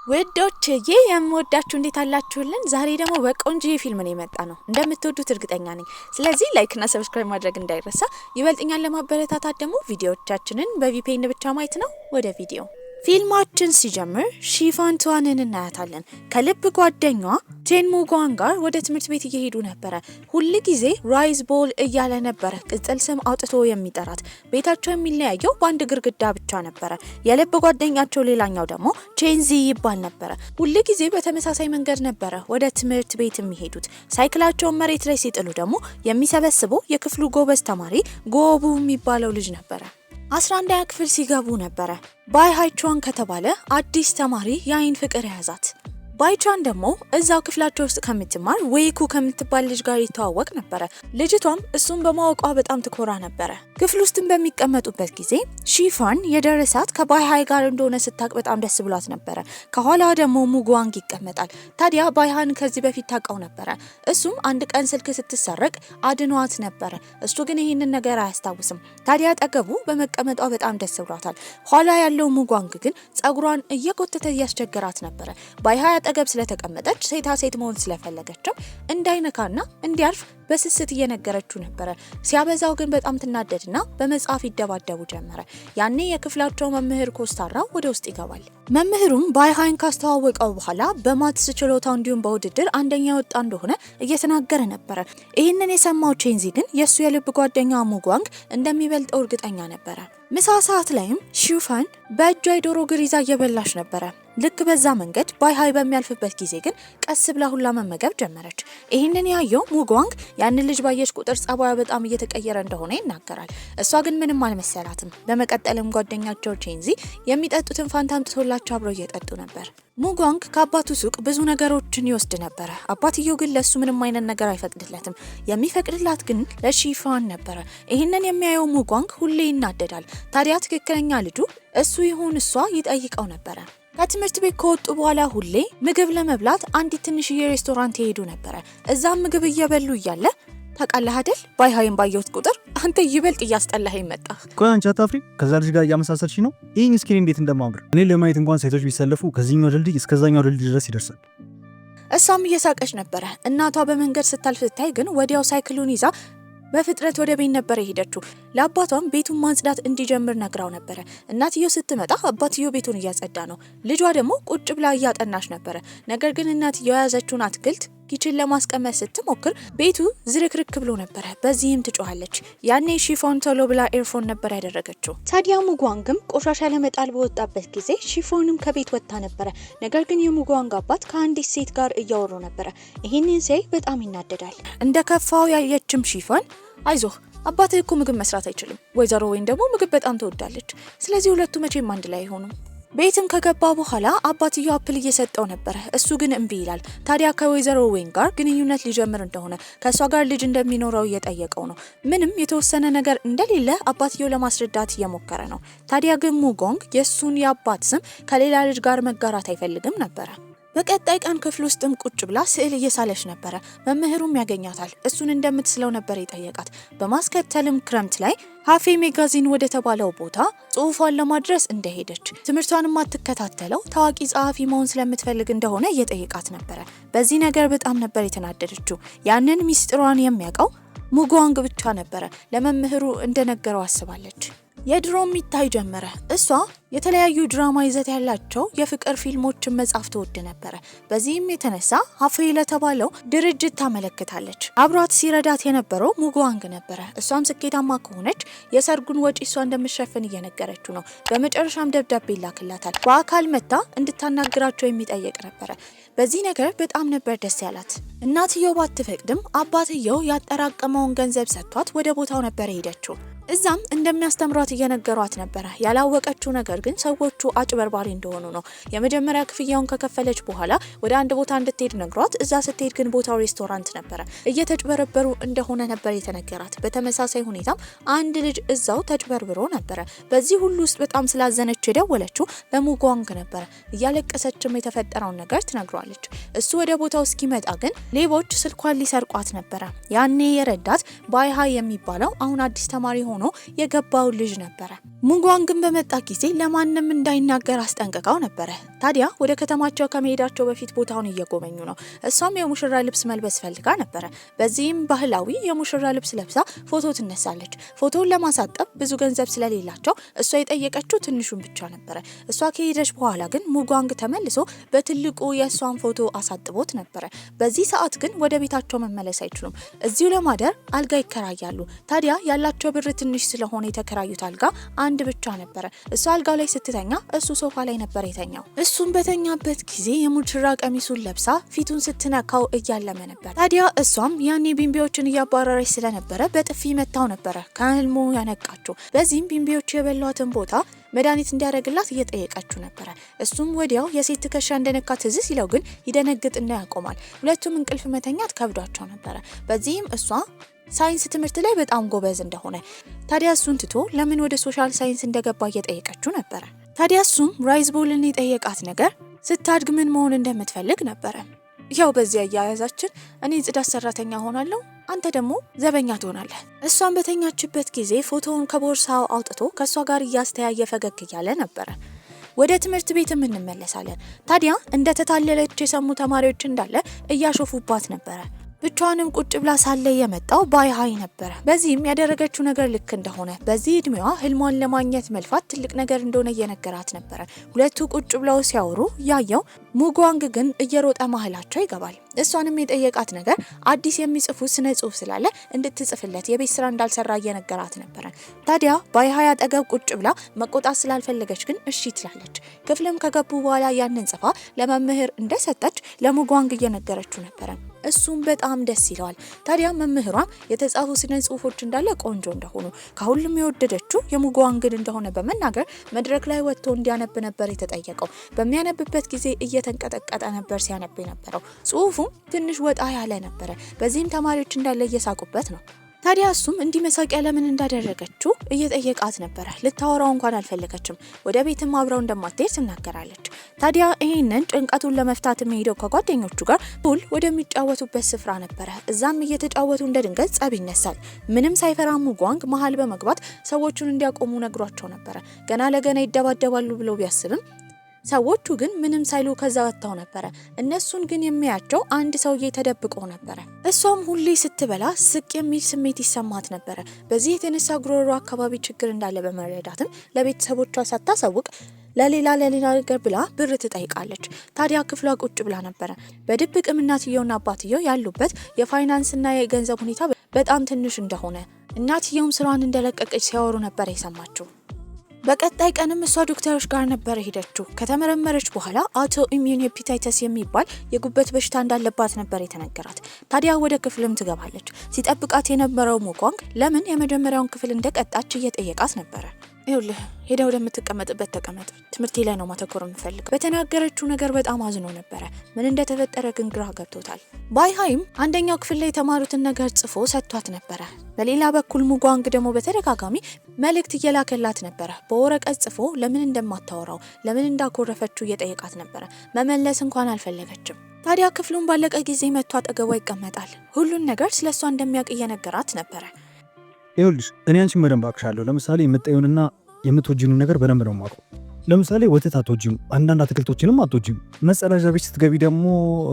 ወዶችዬ የምወዳችሁ እንዴት አላችሁልን? ዛሬ ደግሞ በቆንጆ ፊልም ነው የመጣ ነው። እንደምትወዱት እርግጠኛ ነኝ። ስለዚህ ላይክ እና ሰብስክራይብ ማድረግ እንዳይረሳ። ይበልጥኛል ለማበረታታት ደግሞ ቪዲዮዎቻችንን በቪፒኤን ብቻ ማየት ነው። ወደ ቪዲዮ ፊልማችን ሲጀምር ሺፋን ቱዋንን እናያታለን። ከልብ ጓደኛዋ ቼን ሙጓን ጋር ወደ ትምህርት ቤት እየሄዱ ነበረ። ሁል ጊዜ ራይዝ ቦል እያለ ነበረ ቅጽል ስም አውጥቶ የሚጠራት። ቤታቸው የሚለያየው በአንድ ግርግዳ ብቻ ነበረ። የልብ ጓደኛቸው ሌላኛው ደግሞ ቼንዚ ይባል ነበረ። ሁል ጊዜ በተመሳሳይ መንገድ ነበረ ወደ ትምህርት ቤት የሚሄዱት። ሳይክላቸውን መሬት ላይ ሲጥሉ ደግሞ የሚሰበስበው የክፍሉ ጎበዝ ተማሪ ጎቡ የሚባለው ልጅ ነበረ። 11ኛ ክፍል ሲገቡ ነበረ ባይሃይቿን ከተባለ አዲስ ተማሪ የአይን ፍቅር ያዛት። ባይቻን ደግሞ እዛው ክፍላቸው ውስጥ ከምትማር ወይኩ ከምትባል ልጅ ጋር ይተዋወቅ ነበረ። ልጅቷም እሱን በማወቋ በጣም ትኮራ ነበረ። ክፍል ውስጥም በሚቀመጡበት ጊዜ ሺፋን የደረሳት ከባይሃይ ጋር እንደሆነ ስታቅ በጣም ደስ ብሏት ነበረ። ከኋላ ደግሞ ሙጓንግ ይቀመጣል። ታዲያ ባይሃን ከዚህ በፊት ታውቀው ነበረ። እሱም አንድ ቀን ስልክ ስትሰረቅ አድኗት ነበረ። እሱ ግን ይህንን ነገር አያስታውስም። ታዲያ አጠገቡ በመቀመጧ በጣም ደስ ብሏታል። ኋላ ያለው ሙጓንግ ግን ጸጉሯን እየጎተተ እያስቸገራት ነበረ። ባይሃይ አጠገብ ስለተቀመጠች ሴታ ሴት መሆን ስለፈለገችው እንዳይነካና እንዲያርፍ በስስት እየነገረችው ነበረ። ሲያበዛው ግን በጣም ትናደድና በመጽሐፍ ይደባደቡ ጀመረ። ያኔ የክፍላቸው መምህር ኮስታራው ወደ ውስጥ ይገባል። መምህሩም ባይሃይን ካስተዋወቀው በኋላ በማትስ ችሎታው እንዲሁም በውድድር አንደኛ ወጣ እንደሆነ እየተናገረ ነበረ። ይህንን የሰማው ቼንዚ ግን የሱ የልብ ጓደኛ ሙጓንግ እንደሚበልጠው እርግጠኛ ነበረ። ምሳ ሰዓት ላይም ሺፋን በእጇ የዶሮ እግር ይዛ እየበላች ነበረ። ልክ በዛ መንገድ ባይሃይ በሚያልፍበት ጊዜ ግን ቀስ ብላ ሁላ መመገብ ጀመረች። ይህንን ያየው ሙጓንግ ያንን ልጅ ባየች ቁጥር ጸባዩ በጣም እየተቀየረ እንደሆነ ይናገራል። እሷ ግን ምንም አልመሰላትም። በመቀጠልም ጓደኛቸው ቼንዚ የሚጠጡትን ፋንታ አምጥቶላቸው አብረው እየጠጡ ነበር። ሙጓንግ ከአባቱ ሱቅ ብዙ ነገሮችን ይወስድ ነበረ። አባትየው ግን ለሱ ምንም አይነት ነገር አይፈቅድለትም። የሚፈቅድላት ግን ለሺፋን ነበረ። ይህንን የሚያየው ሙጓንግ ሁሌ ይናደዳል። ታዲያ ትክክለኛ ልጁ እሱ ይሁን እሷ ይጠይቀው ነበረ። ከትምህርት ቤት ከወጡ በኋላ ሁሌ ምግብ ለመብላት አንዲት ትንሽዬ ሬስቶራንት ይሄዱ ነበረ። እዛም ምግብ እየበሉ እያለ ታውቃለህ አይደል ባይሃይን ባየሁት ቁጥር አንተ ይበልጥ እያስጠላኸኝ መጣህ። ቆይ አንቺ አታፍሪ? ከዛ ልጅ ጋር እያመሳሰልሽ ነው። ይህን ስኪን እንዴት እንደማምር እኔ ለማየት እንኳን ሴቶች ቢሰለፉ ከዚህኛው ድልድይ እስከዛኛው ድልድይ ድረስ ይደርሳል። እሷም እየሳቀች ነበረ። እናቷ በመንገድ ስታልፍ ስታይ ግን ወዲያው ሳይክሉን ይዛ በፍጥነት ወደ ቤት ነበር የሄደችው። ለአባቷም ቤቱን ማጽዳት እንዲጀምር ነግራው ነበረ። እናትየው ስትመጣ አባትየው ቤቱን እያጸዳ ነው። ልጇ ደግሞ ቁጭ ብላ እያጠናች ነበረ። ነገር ግን እናትየው የያዘችውን አትክልት ኪችን ለማስቀመጥ ስትሞክር ቤቱ ዝርክርክ ብሎ ነበረ። በዚህም ትጮሃለች። ያኔ ሺፎን ቶሎ ብላ ኤርፎን ነበር ያደረገችው። ታዲያ ሙጓንግም ቆሻሻ ለመጣል በወጣበት ጊዜ ሺፎንም ከቤት ወጥታ ነበረ። ነገር ግን የሙጓንግ አባት ከአንዲት ሴት ጋር እያወሩ ነበረ። ይህንን ሲያይ በጣም ይናደዳል። እንደ ከፋው ያየችም ሺፎን አይዞህ አባትህ እኮ ምግብ መስራት አይችልም፣ ወይዘሮ ወይን ደግሞ ምግብ በጣም ትወዳለች። ስለዚህ ሁለቱ መቼም አንድ ላይ አይሆኑም። ቤትም ከገባ በኋላ አባትየው አፕል እየሰጠው ነበረ። እሱ ግን እምቢ ይላል። ታዲያ ከወይዘሮ ወይን ጋር ግንኙነት ሊጀምር እንደሆነ ከሷ ጋር ልጅ እንደሚኖረው እየጠየቀው ነው። ምንም የተወሰነ ነገር እንደሌለ አባትየው ለማስረዳት እየሞከረ ነው። ታዲያ ግን ሙጓንግ የሱን የአባት ስም ከሌላ ልጅ ጋር መጋራት አይፈልግም ነበረ። በቀጣይ ቀን ክፍል ውስጥም ቁጭ ብላ ስዕል እየሳለች ነበረ። መምህሩም ያገኛታል። እሱን እንደምትስለው ነበር የጠየቃት። በማስከተልም ክረምት ላይ ሃፌ ሜጋዚን ወደ ተባለው ቦታ ጽሑፏን ለማድረስ እንደሄደች ትምህርቷን ማትከታተለው ታዋቂ ጸሐፊ መሆን ስለምትፈልግ እንደሆነ እየጠየቃት ነበረ። በዚህ ነገር በጣም ነበር የተናደደችው። ያንን ሚስጥሯን የሚያውቀው ሙጓንግ ብቻ ነበረ። ለመምህሩ እንደነገረው አስባለች። የድሮም ይታይ ጀመረ። እሷ የተለያዩ ድራማ ይዘት ያላቸው የፍቅር ፊልሞችን መጻፍ ትወድ ነበረ። በዚህም የተነሳ ሃፌ ለተባለው ድርጅት ታመለክታለች። አብሯት ሲረዳት የነበረው ሙጓንግ ነበረ። እሷም ስኬታማ ከሆነች የሰርጉን ወጪ እሷ እንደምትሸፍን እየነገረችው ነው። በመጨረሻም ደብዳቤ ይላክላታል። በአካል መታ እንድታናግራቸው የሚጠየቅ ነበረ። በዚህ ነገር በጣም ነበር ደስ ያላት። እናትየው ባትፈቅድም አባትየው ያጠራቀመውን ገንዘብ ሰጥቷት ወደ ቦታው ነበር ሄደችው። እዛም እንደሚያስተምሯት እየነገሯት ነበረ። ያላወቀችው ነገር ግን ሰዎቹ አጭበርባሪ እንደሆኑ ነው። የመጀመሪያ ክፍያውን ከከፈለች በኋላ ወደ አንድ ቦታ እንድትሄድ ነግሯት፣ እዛ ስትሄድ ግን ቦታው ሬስቶራንት ነበረ። እየተጭበረበሩ እንደሆነ ነበር የተነገራት። በተመሳሳይ ሁኔታም አንድ ልጅ እዛው ተጭበርብሮ ነበረ። በዚህ ሁሉ ውስጥ በጣም ስላዘነች የደወለችው ለሙጓንግ ነበረ። እያለቀሰችም የተፈጠረውን ነገር ትነግሯለች። እሱ ወደ ቦታው እስኪመጣ ግን ሌቦች ስልኳን ሊሰርቋት ነበረ። ያኔ የረዳት ባይሃይ የሚባለው አሁን አዲስ ተማሪ ሆኖ የገባው ልጅ ነበረ። ሙጓንግን በመጣ ጊዜ ለማንም እንዳይናገር አስጠንቅቀው ነበረ። ታዲያ ወደ ከተማቸው ከመሄዳቸው በፊት ቦታውን እየጎበኙ ነው። እሷም የሙሽራ ልብስ መልበስ ፈልጋ ነበረ። በዚህም ባህላዊ የሙሽራ ልብስ ለብሳ ፎቶ ትነሳለች። ፎቶውን ለማሳጠብ ብዙ ገንዘብ ስለሌላቸው እሷ የጠየቀችው ትንሹን ብቻ ነበረ። እሷ ከሄደች በኋላ ግን ሙጓንግ ተመልሶ በትልቁ የእሷን ፎቶ አሳጥቦት ነበረ። በዚህ ሰዓት ግን ወደ ቤታቸው መመለስ አይችሉም። እዚሁ ለማደር አልጋ ይከራያሉ። ታዲያ ያላቸው ብር ትንሽ ስለሆነ የተከራዩት አልጋ አንድ ብቻ ነበረ። እሷ አልጋው ላይ ስትተኛ እሱ ሶፋ ላይ ነበር የተኛው። እሱም በተኛበት ጊዜ የሙሽራ ቀሚሱን ለብሳ ፊቱን ስትነካው እያለመ ነበር። ታዲያ እሷም ያኔ ቢምቢዎችን እያባረረች ስለነበረ በጥፊ መታው ነበረ ከህልሙ ያነቃችው። በዚህም ቢምቢዎቹ የበሏትን ቦታ መድኃኒት እንዲያደርግላት እየጠየቀችው ነበረ። እሱም ወዲያው የሴት ትከሻ እንደነካ ትዝ ሲለው ግን ይደነግጥና ያቆማል። ሁለቱም እንቅልፍ መተኛት ከብዷቸው ነበረ። በዚህም እሷ ሳይንስ ትምህርት ላይ በጣም ጎበዝ እንደሆነ ታዲያ እሱን ትቶ ለምን ወደ ሶሻል ሳይንስ እንደገባ እየጠየቀችው ነበረ። ታዲያ እሱም ራይዝ ቦልን የጠየቃት ነገር ስታድግ ምን መሆን እንደምትፈልግ ነበረ። ያው በዚያ አያያዛችን እኔ ጽዳት ሰራተኛ ሆናለሁ፣ አንተ ደግሞ ዘበኛ ትሆናለህ። እሷን በተኛችበት ጊዜ ፎቶውን ከቦርሳው አውጥቶ ከእሷ ጋር እያስተያየ ፈገግ እያለ ነበረ። ወደ ትምህርት ቤትም እንመለሳለን። ታዲያ እንደተታለለች የሰሙ ተማሪዎች እንዳለ እያሾፉባት ነበረ። ብቻዋንም ቁጭ ብላ ሳለ የመጣው ባይሃይ ነበረ። በዚህም ያደረገችው ነገር ልክ እንደሆነ በዚህ እድሜዋ ህልሟን ለማግኘት መልፋት ትልቅ ነገር እንደሆነ እየነገራት ነበረ። ሁለቱ ቁጭ ብለው ሲያወሩ ያየው ሙጓንግ ግን እየሮጠ መሀላቸው ይገባል። እሷንም የጠየቃት ነገር አዲስ የሚጽፉት ስነ ጽሁፍ ስላለ እንድትጽፍለት የቤት ስራ እንዳልሰራ እየነገራት ነበረ። ታዲያ ባይሃይ አጠገብ ቁጭ ብላ መቆጣት ስላልፈለገች ግን እሺ ትላለች። ክፍልም ከገቡ በኋላ ያንን ጽፋ ለመምህር እንደሰጠች ለሙጓንግ እየነገረችው ነበረ። እሱም በጣም ደስ ይለዋል። ታዲያ መምህሯም የተጻፉ ስነ ጽሁፎች እንዳለ ቆንጆ እንደሆኑ ከሁሉም የወደደችው የሙጓንግን እንደሆነ በመናገር መድረክ ላይ ወጥቶ እንዲያነብ ነበር የተጠየቀው። በሚያነብበት ጊዜ እየተንቀጠቀጠ ነበር ሲያነብ የነበረው። ጽሁፉም ትንሽ ወጣ ያለ ነበረ። በዚህም ተማሪዎች እንዳለ እየሳቁበት ነው። ታዲያ እሱም እንዲህ መሳቂያ ለምን እንዳደረገችው እየጠየቃት ነበረ። ልታወራው እንኳን አልፈለገችም። ወደ ቤትም አብረው እንደማትሄድ ትናገራለች። ታዲያ ይህንን ጭንቀቱን ለመፍታት የሚሄደው ከጓደኞቹ ጋር ፑል ወደሚጫወቱበት ስፍራ ነበረ። እዛም እየተጫወቱ እንደ ድንገት ጸብ ይነሳል። ምንም ሳይፈራ ሙጓንግ መሀል በመግባት ሰዎቹን እንዲያቆሙ ነግሯቸው ነበረ። ገና ለገና ይደባደባሉ ብለው ቢያስብም ሰዎቹ ግን ምንም ሳይሉ ከዛ ወጥተው ነበረ። እነሱን ግን የሚያቸው አንድ ሰውዬ ተደብቆ ነበረ። እሷም ሁሌ ስትበላ ስቅ የሚል ስሜት ይሰማት ነበረ። በዚህ የተነሳ ጉሮሮ አካባቢ ችግር እንዳለ በመረዳትም ለቤተሰቦቿ ሳታሳውቅ ለሌላ ነገር ብላ ብር ትጠይቃለች። ታዲያ ክፍሏ ቁጭ ብላ ነበረ። በድብቅም እናትየውና አባትየው ያሉበት የፋይናንስና የገንዘብ ሁኔታ በጣም ትንሽ እንደሆነ እናትየውም ስራዋን እንደለቀቀች ሲያወሩ ነበር የሰማችው። በቀጣይ ቀንም እሷ ዶክተሮች ጋር ነበር ሄደችው። ከተመረመረች በኋላ አውቶ ኢሚዩን ሄፓታይተስ የሚባል የጉበት በሽታ እንዳለባት ነበር የተነገራት። ታዲያ ወደ ክፍልም ትገባለች። ሲጠብቃት የነበረው ሙጓንግ ለምን የመጀመሪያውን ክፍል እንደቀጣች እየጠየቃት ነበረ። ይኸውልህ ሄዳ ወደምትቀመጥበት ተቀመጥ፣ ትምህርቴ ላይ ነው ማተኮር የምፈልገው። በተናገረችው ነገር በጣም አዝኖ ነበረ። ምን እንደተፈጠረ ግን ግራ ገብቶታል። ባይሃይም አንደኛው ክፍል ላይ የተማሩትን ነገር ጽፎ ሰጥቷት ነበረ። በሌላ በኩል ሙጓንግ ደግሞ በተደጋጋሚ መልእክት እየላከላት ነበረ። በወረቀት ጽፎ ለምን እንደማታወራው ለምን እንዳኮረፈችው እየጠየቃት ነበረ። መመለስ እንኳን አልፈለገችም። ታዲያ ክፍሉን ባለቀ ጊዜ መጥቶ አጠገቧ ይቀመጣል። ሁሉን ነገር ስለሷ እንደሚያውቅ እየነገራት ነበረ። ይኸውልሽ እኔ አንቺን በደንብ አውቅሻለሁ። ለምሳሌ የምትጠዩንና የምትወጂውን ነገር በደንብ ነው የማውቀው። ለምሳሌ ወተት አትወጂም፣ አንዳንድ አትክልቶችንም አትወጂም። መጸዳጃ ቤት ስትገቢ ደግሞ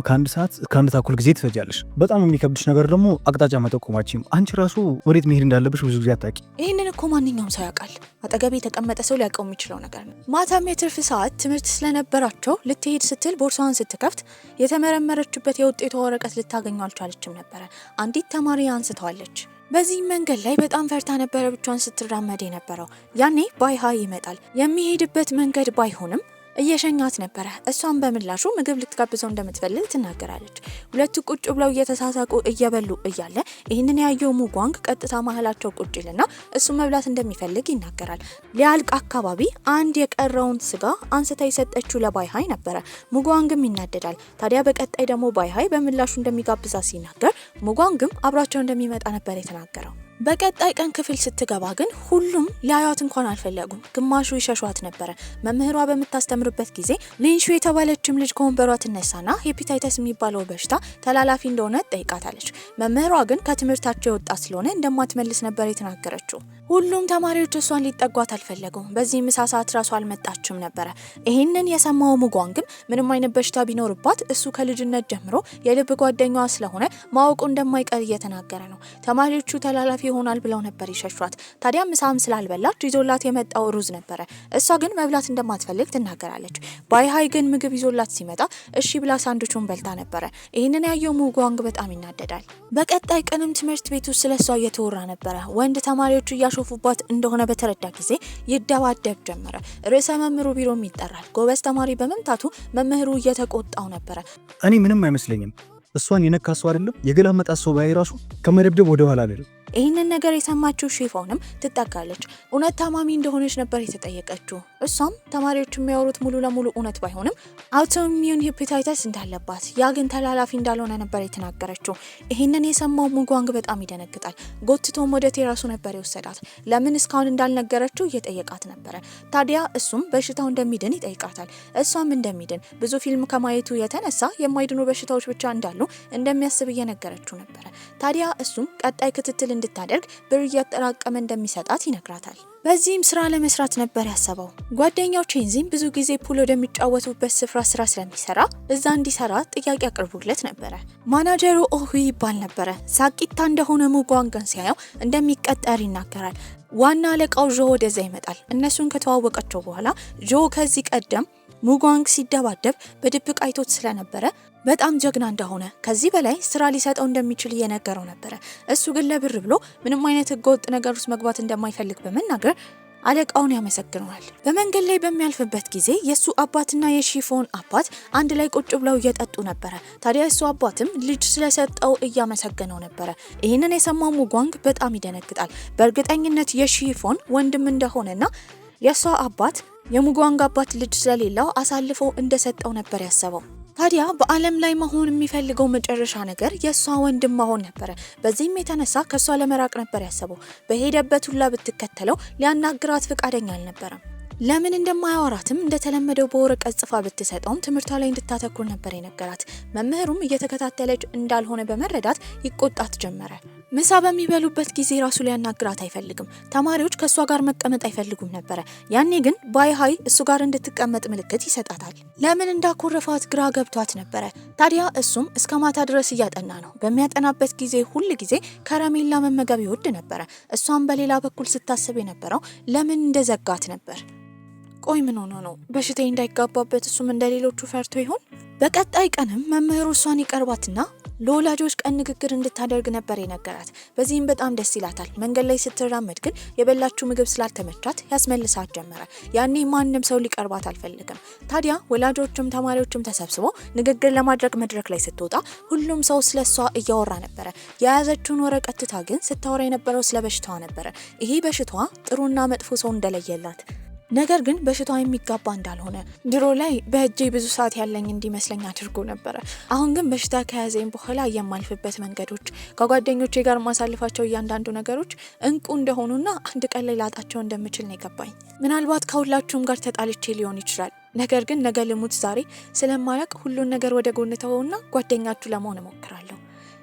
ከአንድ ሰዓት ከአንድ ተኩል ጊዜ ትፈጃለሽ። በጣም የሚከብድሽ ነገር ደግሞ አቅጣጫ መጠቆማችም። አንቺ ራሱ ወዴት መሄድ እንዳለብሽ ብዙ ጊዜ አታውቂ። ይህንን እኮ ማንኛውም ሰው ያውቃል። አጠገቤ የተቀመጠ ሰው ሊያውቀው የሚችለው ነገር ነው። ማታም የትርፍ ሰዓት ትምህርት ስለነበራቸው ልትሄድ ስትል ቦርሳዋን ስትከፍት የተመረመረችበት የውጤቷ ወረቀት ልታገኘው አልቻለችም ነበረ። አንዲት ተማሪ አንስተዋለች። በዚህ መንገድ ላይ በጣም ፈርታ ነበረ ብቻዋን ስትራመድ የነበረው። ያኔ ባይሃይ ይመጣል። የሚሄድበት መንገድ ባይሆንም እየሸኛት ነበረ። እሷን በምላሹ ምግብ ልትጋብዘው እንደምትፈልግ ትናገራለች። ሁለቱ ቁጭ ብለው እየተሳሳቁ እየበሉ እያለ ይህንን ያየው ሙጓንግ ቀጥታ መሀላቸው ቁጭ ይልና እሱ መብላት እንደሚፈልግ ይናገራል። ሊያልቅ አካባቢ አንድ የቀረውን ስጋ አንስታ የሰጠችው ለባይሃይ ነበረ። ሙጓንግም ይናደዳል። ታዲያ በቀጣይ ደግሞ ባይሃይ በምላሹ እንደሚጋብዛ ሲናገር ሙጓንግም አብሯቸው እንደሚመጣ ነበር የተናገረው። በቀጣይ ቀን ክፍል ስትገባ ግን ሁሉም ሊያዩት እንኳን አልፈለጉም። ግማሹ ይሸሿት ነበረ። መምህሯ በምታስተምርበት ጊዜ ሊንሹ የተባለችም ልጅ ከወንበሯ ትነሳና ሄፓታይተስ የሚባለው በሽታ ተላላፊ እንደሆነ ጠይቃታለች። መምህሯ ግን ከትምህርታቸው የወጣ ስለሆነ እንደማትመልስ ነበር የተናገረችው። ሁሉም ተማሪዎች እሷን ሊጠጓት አልፈለጉም። በዚህ ምሳ ሰዓት ራሱ አልመጣችም ነበረ። ይህንን የሰማው ሙጓንግም ምንም አይነት በሽታ ቢኖርባት እሱ ከልጅነት ጀምሮ የልብ ጓደኛዋ ስለሆነ ማወቁ እንደማይቀር እየተናገረ ነው። ተማሪዎቹ ተላላፊ ይሆናል ብለው ነበር ይሸሿት። ታዲያ ምሳም ስላልበላች ይዞላት የመጣው ሩዝ ነበረ። እሷ ግን መብላት እንደማትፈልግ ትናገራለች። ባይሃይ ግን ምግብ ይዞላት ሲመጣ እሺ ብላ ሳንዱቹን በልታ ነበረ። ይህንን ያየው ሙጓንግ በጣም ይናደዳል። በቀጣይ ቀንም ትምህርት ቤቱ ስለሷ እየተወራ ነበረ። ወንድ ተማሪዎቹ እያሾፉባት እንደሆነ በተረዳ ጊዜ ይደባደብ ጀመረ። ርዕሰ መምህሩ ቢሮም ይጠራል። ጎበዝ ተማሪ በመምታቱ መምህሩ እየተቆጣው ነበረ። እኔ ምንም አይመስለኝም። እሷን የነካ ሰው አይደለም የገላመጣ ሰው ባይ ራሱ ከመደብደብ ወደ ኋላ አይደለም። ይህንን ነገር የሰማችው ሺፎንም ትጠጋለች። እውነት ታማሚ እንደሆነች ነበር የተጠየቀችው። እሷም ተማሪዎች የሚያወሩት ሙሉ ለሙሉ እውነት ባይሆንም አውቶኢሚዩን ሄፓታይተስ እንዳለባት ያ ግን ተላላፊ እንዳልሆነ ነበር የተናገረችው። ይህንን የሰማው ሙጓንግ በጣም ይደነግጣል። ጎትቶም ወደ ቴራሱ ነበር የወሰዳት። ለምን እስካሁን እንዳልነገረችው እየጠየቃት ነበረ። ታዲያ እሱም በሽታው እንደሚድን ይጠይቃታል። እሷም እንደሚድን ብዙ ፊልም ከማየቱ የተነሳ የማይድኑ በሽታዎች ብቻ እንዳሉ እንደሚያስብ እየነገረችው ነበረ። ታዲያ እሱም ቀጣይ ክትትል እንድታደርግ ብር እያጠራቀመ እንደሚሰጣት ይነግራታል። በዚህም ስራ ለመስራት ነበር ያሰበው። ጓደኛው ቼንዚን ብዙ ጊዜ ፑል ወደሚጫወቱበት ስፍራ ስራ ስለሚሰራ እዛ እንዲሰራ ጥያቄ አቅርቦለት ነበረ። ማናጀሩ ኦሁ ይባል ነበረ። ሳቂታ እንደሆነ ሙጓንግን ሲያየው እንደሚቀጠር ይናገራል። ዋና አለቃው ጆ ወደዛ ይመጣል። እነሱን ከተዋወቀቸው በኋላ ጆ ከዚህ ቀደም ሙጓንግ ሲደባደብ በድብቅ አይቶት ስለነበረ በጣም ጀግና እንደሆነ ከዚህ በላይ ስራ ሊሰጠው እንደሚችል እየነገረው ነበረ። እሱ ግን ለብር ብሎ ምንም አይነት ህገወጥ ነገር ውስጥ መግባት እንደማይፈልግ በመናገር አለቃውን ያመሰግነዋል። በመንገድ ላይ በሚያልፍበት ጊዜ የሱ አባትና የሺፎን አባት አንድ ላይ ቁጭ ብለው እየጠጡ ነበረ። ታዲያ የሱ አባትም ልጅ ስለሰጠው እያመሰገነው ነበረ። ይህንን የሰማው ሙጓንግ በጣም ይደነግጣል። በእርግጠኝነት የሺፎን ወንድም እንደሆነና የሷ አባት የሙጓንግ አባት ልጅ ስለሌለው አሳልፎ እንደሰጠው ነበር ያሰበው። ታዲያ በዓለም ላይ መሆን የሚፈልገው መጨረሻ ነገር የሷ ወንድም መሆን ነበረ። በዚህም የተነሳ ከሷ ለመራቅ ነበር ያሰበው። በሄደበት ሁላ ብትከተለው ሊያናግራት ፈቃደኛ አልነበረም። ለምን እንደማያወራትም እንደተለመደው በወረቀት ጽፋ ብትሰጠውም ትምህርቷ ላይ እንድታተኩር ነበር የነገራት። መምህሩም እየተከታተለች እንዳልሆነ በመረዳት ይቆጣት ጀመረ። ምሳ በሚበሉበት ጊዜ ራሱ ሊያናግራት አይፈልግም። ተማሪዎች ከሷ ጋር መቀመጥ አይፈልጉም ነበረ። ያኔ ግን ባይሃይ እሱ ጋር እንድትቀመጥ ምልክት ይሰጣታል። ለምን እንዳኮረፋት ግራ ገብቷት ነበረ። ታዲያ እሱም እስከ ማታ ድረስ እያጠና ነው። በሚያጠናበት ጊዜ ሁል ጊዜ ከረሜላ መመገብ ይወድ ነበረ። እሷም በሌላ በኩል ስታስብ የነበረው ለምን እንደዘጋት ነበር። ቆይ ምን ሆኖ ነው? በሽታ እንዳይጋባበት እሱም እንደሌሎቹ ፈርቶ ይሆን? በቀጣይ ቀንም መምህሩ እሷን ይቀርባትና ለወላጆች ቀን ንግግር እንድታደርግ ነበር የነገራት። በዚህም በጣም ደስ ይላታል። መንገድ ላይ ስትራመድ ግን የበላችው ምግብ ስላልተመቻት ያስመልሳት ጀመረ። ያኔ ማንም ሰው ሊቀርባት አልፈልግም። ታዲያ ወላጆችም ተማሪዎችም ተሰብስበው ንግግር ለማድረግ መድረክ ላይ ስትወጣ ሁሉም ሰው ስለሷ እያወራ ነበረ። የያዘችውን ወረቀት ትታ ግን ስታወራ የነበረው ስለ በሽታዋ ነበረ። ይሄ በሽታዋ ጥሩና መጥፎ ሰው እንደለየላት፣ ነገር ግን በሽታው የሚጋባ እንዳልሆነ ድሮ ላይ በእጄ ብዙ ሰዓት ያለኝ እንዲመስለኝ አድርጎ ነበረ። አሁን ግን በሽታ ከያዘኝ በኋላ የማልፍበት መንገዶች፣ ከጓደኞቼ ጋር ማሳልፋቸው እያንዳንዱ ነገሮች እንቁ እንደሆኑና አንድ ቀን ላይ ላጣቸው እንደምችል ነው የገባኝ። ምናልባት ከሁላችሁም ጋር ተጣልቼ ሊሆን ይችላል። ነገር ግን ነገ ልሙት ዛሬ ስለማያውቅ ሁሉን ነገር ወደ ጎን ተወውና ጓደኛችሁ ለመሆን እሞክራለሁ።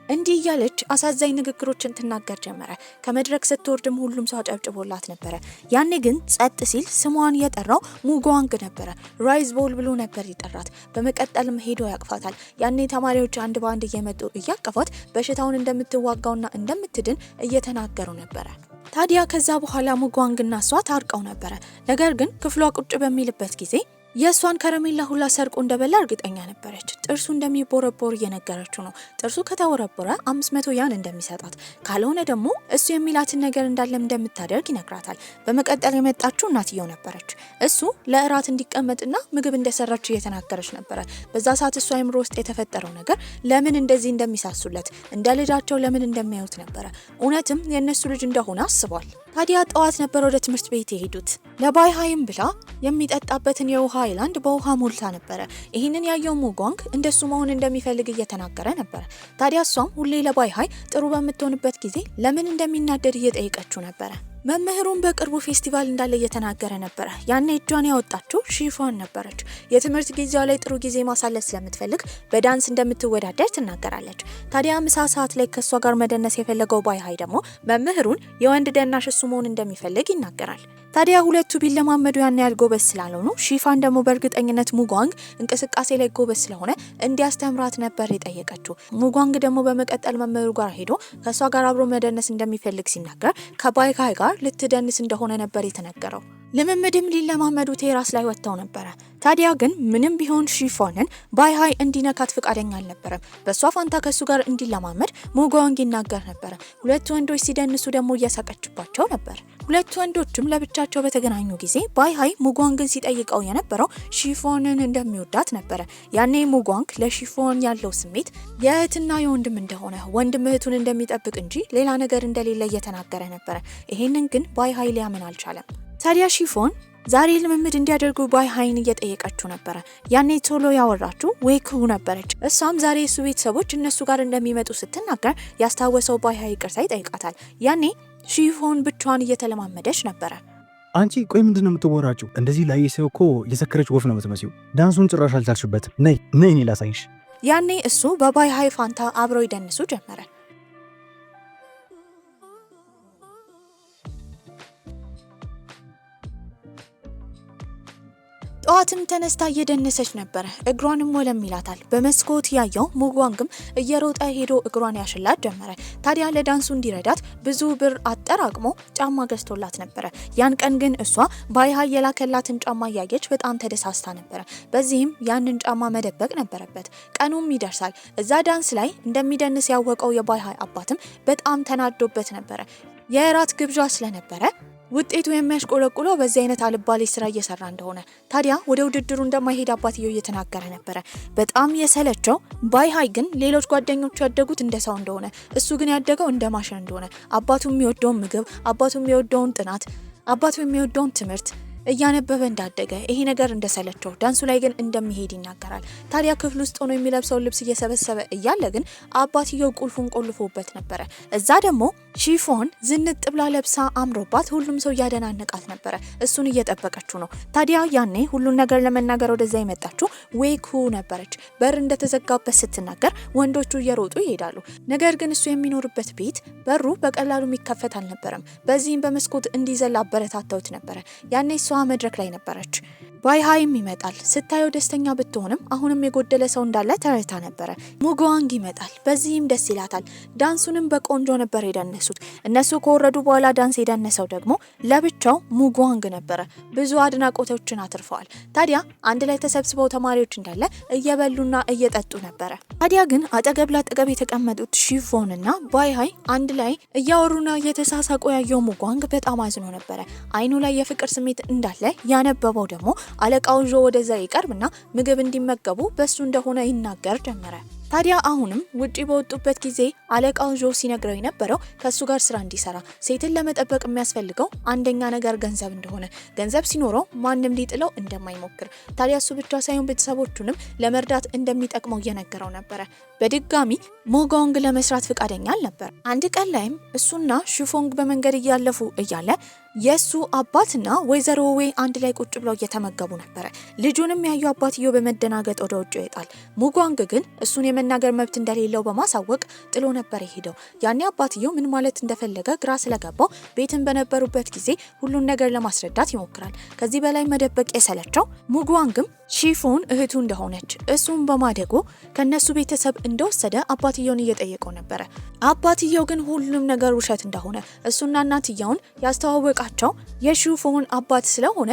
እንዲህ እያለች አሳዛኝ ንግግሮችን ትናገር ጀመረ። ከመድረክ ስትወርድም ሁሉም ሰው አጨብጭቦላት ነበረ። ያኔ ግን ጸጥ ሲል ስሟን የጠራው ሙጓንግ ነበረ። ራይዝ ቦል ብሎ ነበር ይጠራት። በመቀጠልም ሄዶ ያቅፋታል። ያኔ ተማሪዎች አንድ በአንድ እየመጡ እያቀፏት በሽታውን እንደምትዋጋውና እንደምትድን እየተናገሩ ነበረ። ታዲያ ከዛ በኋላ ሙጓንግና እሷ ታርቀው ነበረ። ነገር ግን ክፍሏ ቁጭ በሚልበት ጊዜ የእሷን ከረሜላ ሁላ ሰርቆ እንደበላ እርግጠኛ ነበረች። ጥርሱ እንደሚቦረቦር እየነገረችው ነው። ጥርሱ ከተቦረቦረ 500 ያን እንደሚሰጣት፣ ካልሆነ ደግሞ እሱ የሚላትን ነገር እንዳለም እንደምታደርግ ይነግራታል። በመቀጠል የመጣችው እናትየው ነበረች። እሱ ለእራት እንዲቀመጥና ምግብ እንደሰራች እየተናገረች ነበረ። በዛ ሰዓት እሱ አይምሮ ውስጥ የተፈጠረው ነገር ለምን እንደዚህ እንደሚሳሱለት፣ እንደ ልጃቸው ለምን እንደሚያዩት ነበረ። እውነትም የእነሱ ልጅ እንደሆነ አስቧል። ታዲያ ጠዋት ነበር ወደ ትምህርት ቤት የሄዱት። ለባይሃይም ብላ የሚጠጣበትን የውሃ ሃይላንድ በውሃ ሞልታ ነበረ። ይህንን ያየው ሙጓንግ እንደሱ መሆን እንደሚፈልግ እየተናገረ ነበረ። ታዲያ እሷም ሁሌ ለባይሃይ ጥሩ በምትሆንበት ጊዜ ለምን እንደሚናደድ እየጠየቀችው ነበረ። መምህሩን በቅርቡ ፌስቲቫል እንዳለ እየተናገረ ነበረ። ያኔ እጇን ያወጣችው ሺፎን ነበረች። የትምህርት ጊዜዋ ላይ ጥሩ ጊዜ ማሳለፍ ስለምትፈልግ በዳንስ እንደምትወዳደር ትናገራለች። ታዲያ ምሳ ሰዓት ላይ ከሷ ጋር መደነስ የፈለገው ባይሃይ ደግሞ መምህሩን የወንድ ደናሽ እሱ መሆን እንደሚፈልግ ይናገራል። ታዲያ ሁለቱ ቢለማመዱ ያን ያህል ጎበዝ ስላልሆኑ ሺፋን ደግሞ በእርግጠኝነት ሙጓንግ እንቅስቃሴ ላይ ጎበዝ ስለሆነ እንዲያስተምራት ነበር የጠየቀችው። ሙጓንግ ደግሞ በመቀጠል መምህሩ ጋር ሄዶ ከሷ ጋር አብሮ መደነስ እንደሚፈልግ ሲናገር ከባይሃይ ጋር ልትደንስ እንደሆነ ነበር የተነገረው። ልምምድም ሊለማመዱ ቴራስ ላይ ወጥተው ነበረ። ታዲያ ግን ምንም ቢሆን ሺፎንን ባይሃይ እንዲነካት ፍቃደኛ አልነበረም። በሷ ፋንታ ከሱ ጋር እንዲለማመድ ሙጓንግ ይናገር ነበረ። ሁለቱ ወንዶች ሲደንሱ ደግሞ እያሳቀችባቸው ነበር። ሁለቱ ወንዶችም ለብቻቸው በተገናኙ ጊዜ ባይሃይ ሙጓንግን ሲጠይቀው የነበረው ሺፎንን እንደሚወዳት ነበረ። ያኔ ሙጓንግ ለሺፎን ያለው ስሜት የእህትና የወንድም እንደሆነ፣ ወንድም እህቱን እንደሚጠብቅ እንጂ ሌላ ነገር እንደሌለ እየተናገረ ነበረ። ይሄንን ግን ባይሃይ ሊያምን አልቻለም። ታዲያ ሺፎን ዛሬ ልምምድ እንዲያደርጉ ባይሃይን እየጠየቀችው ነበረ። ያኔ ቶሎ ያወራችው ዌክሁ ነበረች። እሷም ዛሬ የሱ ቤተሰቦች እነሱ ጋር እንደሚመጡ ስትናገር ያስታወሰው ባይሃይ ይቅርታ ይጠይቃታል። ያኔ ሺፎን ብቻዋን እየተለማመደች ነበረ። አንቺ ቆይ ምንድን ነው የምትወራችሁ? እንደዚህ ላይ ሰው እኮ የሰከረች ወፍ ነው የምትመስዩ። ዳንሱን ጭራሽ አልቻልሽበትም። ነይ እኔ ላሳይሽ። ያኔ እሱ በባይሃይ ፋንታ አብረው ይደንሱ ጀመረ። ጠዋትም ተነስታ እየደነሰች ነበረ። እግሯንም ወለም ይላታል። በመስኮት ያየው ሙጓንግም እየሮጠ ሄዶ እግሯን ያሽላት ጀመረ። ታዲያ ለዳንሱ እንዲረዳት ብዙ ብር አጠራቅሞ ጫማ ገዝቶላት ነበረ። ያን ቀን ግን እሷ ባይሃይ የላከላትን ጫማ እያየች በጣም ተደሳስታ ነበረ። በዚህም ያንን ጫማ መደበቅ ነበረበት። ቀኑም ይደርሳል። እዛ ዳንስ ላይ እንደሚደንስ ያወቀው የባይሃይ አባትም በጣም ተናዶበት ነበረ። የእራት ግብዣ ስለነበረ ውጤቱ የሚያሽቆለቁለው በዚህ አይነት አልባሌ ስራ እየሰራ እንደሆነ። ታዲያ ወደ ውድድሩ እንደማይሄድ አባትየው እየተናገረ ነበረ። በጣም የሰለቸው ባይሃይ ግን ሌሎች ጓደኞቹ ያደጉት እንደ ሰው እንደሆነ፣ እሱ ግን ያደገው እንደ ማሽን እንደሆነ፣ አባቱ የሚወደውን ምግብ፣ አባቱ የሚወደውን ጥናት፣ አባቱ የሚወደውን ትምህርት እያነበበ እንዳደገ ይሄ ነገር እንደሰለቸው፣ ዳንሱ ላይ ግን እንደሚሄድ ይናገራል። ታዲያ ክፍል ውስጥ ሆኖ የሚለብሰውን ልብስ እየሰበሰበ እያለ ግን አባትየው ቁልፉን ቆልፎበት ነበረ። እዛ ደግሞ ሺፎን ዝንጥ ብላ ለብሳ አምሮባት ሁሉም ሰው እያደናነቃት ነበረ። እሱን እየጠበቀችው ነው። ታዲያ ያኔ ሁሉን ነገር ለመናገር ወደዛ የመጣችው ዌክሁ ነበረች። በር እንደተዘጋበት ስትናገር ወንዶቹ እየሮጡ ይሄዳሉ። ነገር ግን እሱ የሚኖርበት ቤት በሩ በቀላሉ የሚከፈት አልነበረም። በዚህም በመስኮት እንዲዘል አበረታተውት ነበረ። ያኔ እሷ መድረክ ላይ ነበረች። ባይሃይም ይመጣል። ስታየው ደስተኛ ብትሆንም አሁንም የጎደለ ሰው እንዳለ ተረድታ ነበረ። ሙጓንግ ይመጣል። በዚህም ደስ ይላታል። ዳንሱንም በቆንጆ ነበር የደነሱት። እነሱ ከወረዱ በኋላ ዳንስ የደነሰው ደግሞ ለብቻው ሙጓንግ ነበረ። ብዙ አድናቆቶችን አትርፈዋል። ታዲያ አንድ ላይ ተሰብስበው ተማሪዎች እንዳለ እየበሉና እየጠጡ ነበረ። ታዲያ ግን አጠገብ ላጠገብ የተቀመጡት ሺፎንና ባይሃይ አንድ ላይ እያወሩና እየተሳሳቁ ያየው ሙጓንግ በጣም አዝኖ ነበረ። አይኑ ላይ የፍቅር ስሜት እንዳለ ያነበበው ደግሞ አለቃው ዦ ወደዛ ይቀርብና ምግብ እንዲመገቡ በሱ እንደሆነ ይናገር ጀመረ። ታዲያ አሁንም ውጪ በወጡበት ጊዜ አለቃው ዦ ሲነግረው የነበረው ከሱ ጋር ስራ እንዲሰራ፣ ሴትን ለመጠበቅ የሚያስፈልገው አንደኛ ነገር ገንዘብ እንደሆነ፣ ገንዘብ ሲኖረው ማንም ሊጥለው እንደማይሞክር፣ ታዲያ እሱ ብቻ ሳይሆን ቤተሰቦቹንም ለመርዳት እንደሚጠቅመው እየነገረው ነበረ። በድጋሚ ሙጓንግ ለመስራት ፍቃደኛ አልነበር። አንድ ቀን ላይም እሱና ሺፎንግ በመንገድ እያለፉ እያለ የሱ አባትና ወይዘሮ ዌ አንድ ላይ ቁጭ ብለው እየተመገቡ ነበረ። ልጁንም ያዩ አባትየው በመደናገጥ ወደ ውጭ ይወጣል። ሙጓንግ ግን እሱን የመናገር መብት እንደሌለው በማሳወቅ ጥሎ ነበር የሄደው። ያኔ አባትየው ምን ማለት እንደፈለገ ግራ ስለገባው ቤትን በነበሩበት ጊዜ ሁሉን ነገር ለማስረዳት ይሞክራል። ከዚህ በላይ መደበቅ የሰለቸው ሙጓንግም ሺፎን እህቱ እንደሆነች እሱም በማደጎ ከነሱ ቤተሰብ እንደወሰደ አባትየውን እየጠየቀው ነበረ። አባትየው ግን ሁሉም ነገር ውሸት እንደሆነ እሱና እናትየውን ያስተዋወቃቸው የሺፎን አባት ስለሆነ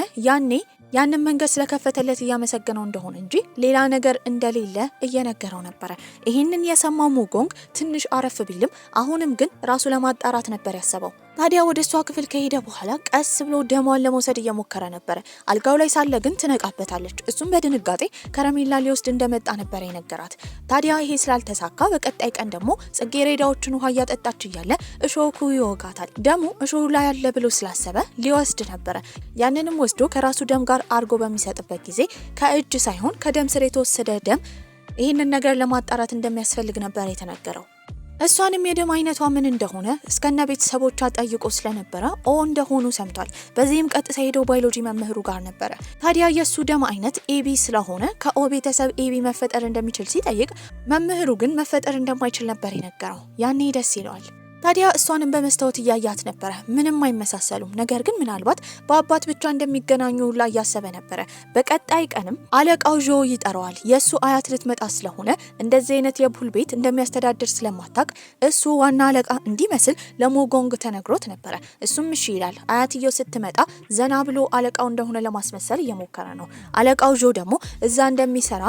ያንን መንገድ ስለከፈተለት እያመሰገነው እንደሆነ እንጂ ሌላ ነገር እንደሌለ እየነገረው ነበረ። ይህንን የሰማው ሙጓንግ ትንሽ አረፍ ቢልም አሁንም ግን ራሱ ለማጣራት ነበር ያሰበው። ታዲያ ወደ እሷ ክፍል ከሄደ በኋላ ቀስ ብሎ ደሟን ለመውሰድ እየሞከረ ነበር። አልጋው ላይ ሳለ ግን ትነቃበታለች። እሱም በድንጋጤ ከረሜላ ሊወስድ እንደመጣ ነበር የነገራት። ታዲያ ይሄ ስላልተሳካ በቀጣይ ቀን ደግሞ ጽጌረዳዎችን ውሃ እያጠጣች እያለ እሾሁ ይወጋታል። ደሙ እሾሁ ላይ ያለ ብሎ ስላሰበ ሊወስድ ነበረ። ያንንም ወስዶ ከራሱ ደም ጋር አርጎ በሚሰጥበት ጊዜ ከእጅ ሳይሆን ከደም ስር የተወሰደ ደም ይህንን ነገር ለማጣራት እንደሚያስፈልግ ነበር የተነገረው። እሷንም የደም አይነቷ ምን እንደሆነ እስከነ ቤተሰቦቿ ጠይቆ ስለነበረ ኦ እንደሆኑ ሰምቷል። በዚህም ቀጥታ ሄዶ ባዮሎጂ መምህሩ ጋር ነበረ። ታዲያ የሱ ደም አይነት ኤቢ ስለሆነ ከኦ ቤተሰብ ኤቢ መፈጠር እንደሚችል ሲጠይቅ መምህሩ ግን መፈጠር እንደማይችል ነበር የነገረው። ያኔ ደስ ይለዋል። ታዲያ እሷንም በመስታወት እያያት ነበረ። ምንም አይመሳሰሉም። ነገር ግን ምናልባት በአባት ብቻ እንደሚገናኙ ሁላ እያሰበ ነበረ። በቀጣይ ቀንም አለቃው ዦ ይጠራዋል። የእሱ አያት ልትመጣ ስለሆነ እንደዚህ አይነት የፑል ቤት እንደሚያስተዳድር ስለማታቅ እሱ ዋና አለቃ እንዲመስል ለሞጎንግ ተነግሮት ነበረ። እሱም እሺ ይላል። አያትየው ስትመጣ ዘና ብሎ አለቃው እንደሆነ ለማስመሰል እየሞከረ ነው። አለቃው ዦ ደግሞ እዛ እንደሚሰራ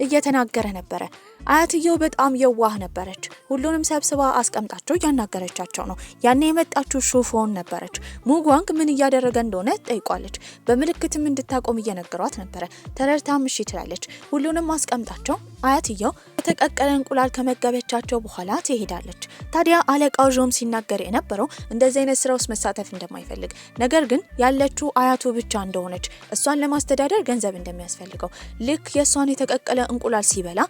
እየተናገረ ነበረ። አያትየው በጣም የዋህ ነበረች። ሁሉንም ሰብስባ አስቀምጣቸው እያናገረቻቸው ነው። ያኔ የመጣችው ሹፎን ነበረች። ሙጓንግ ምን እያደረገ እንደሆነ ጠይቋለች። በምልክትም እንድታቆም እየነገሯት ነበረ። ተረድታም እሺ ትላለች። ሁሉንም አስቀምጣቸው አያትየው የተቀቀለ እንቁላል ከመገበቻቸው በኋላ ትሄዳለች። ታዲያ አለቃው ዦም ሲናገር የነበረው እንደዚህ አይነት ስራ ውስጥ መሳተፍ እንደማይፈልግ፣ ነገር ግን ያለችው አያቱ ብቻ እንደሆነች፣ እሷን ለማስተዳደር ገንዘብ እንደሚያስፈልገው፣ ልክ የእሷን የተቀቀለ እንቁላል ሲበላ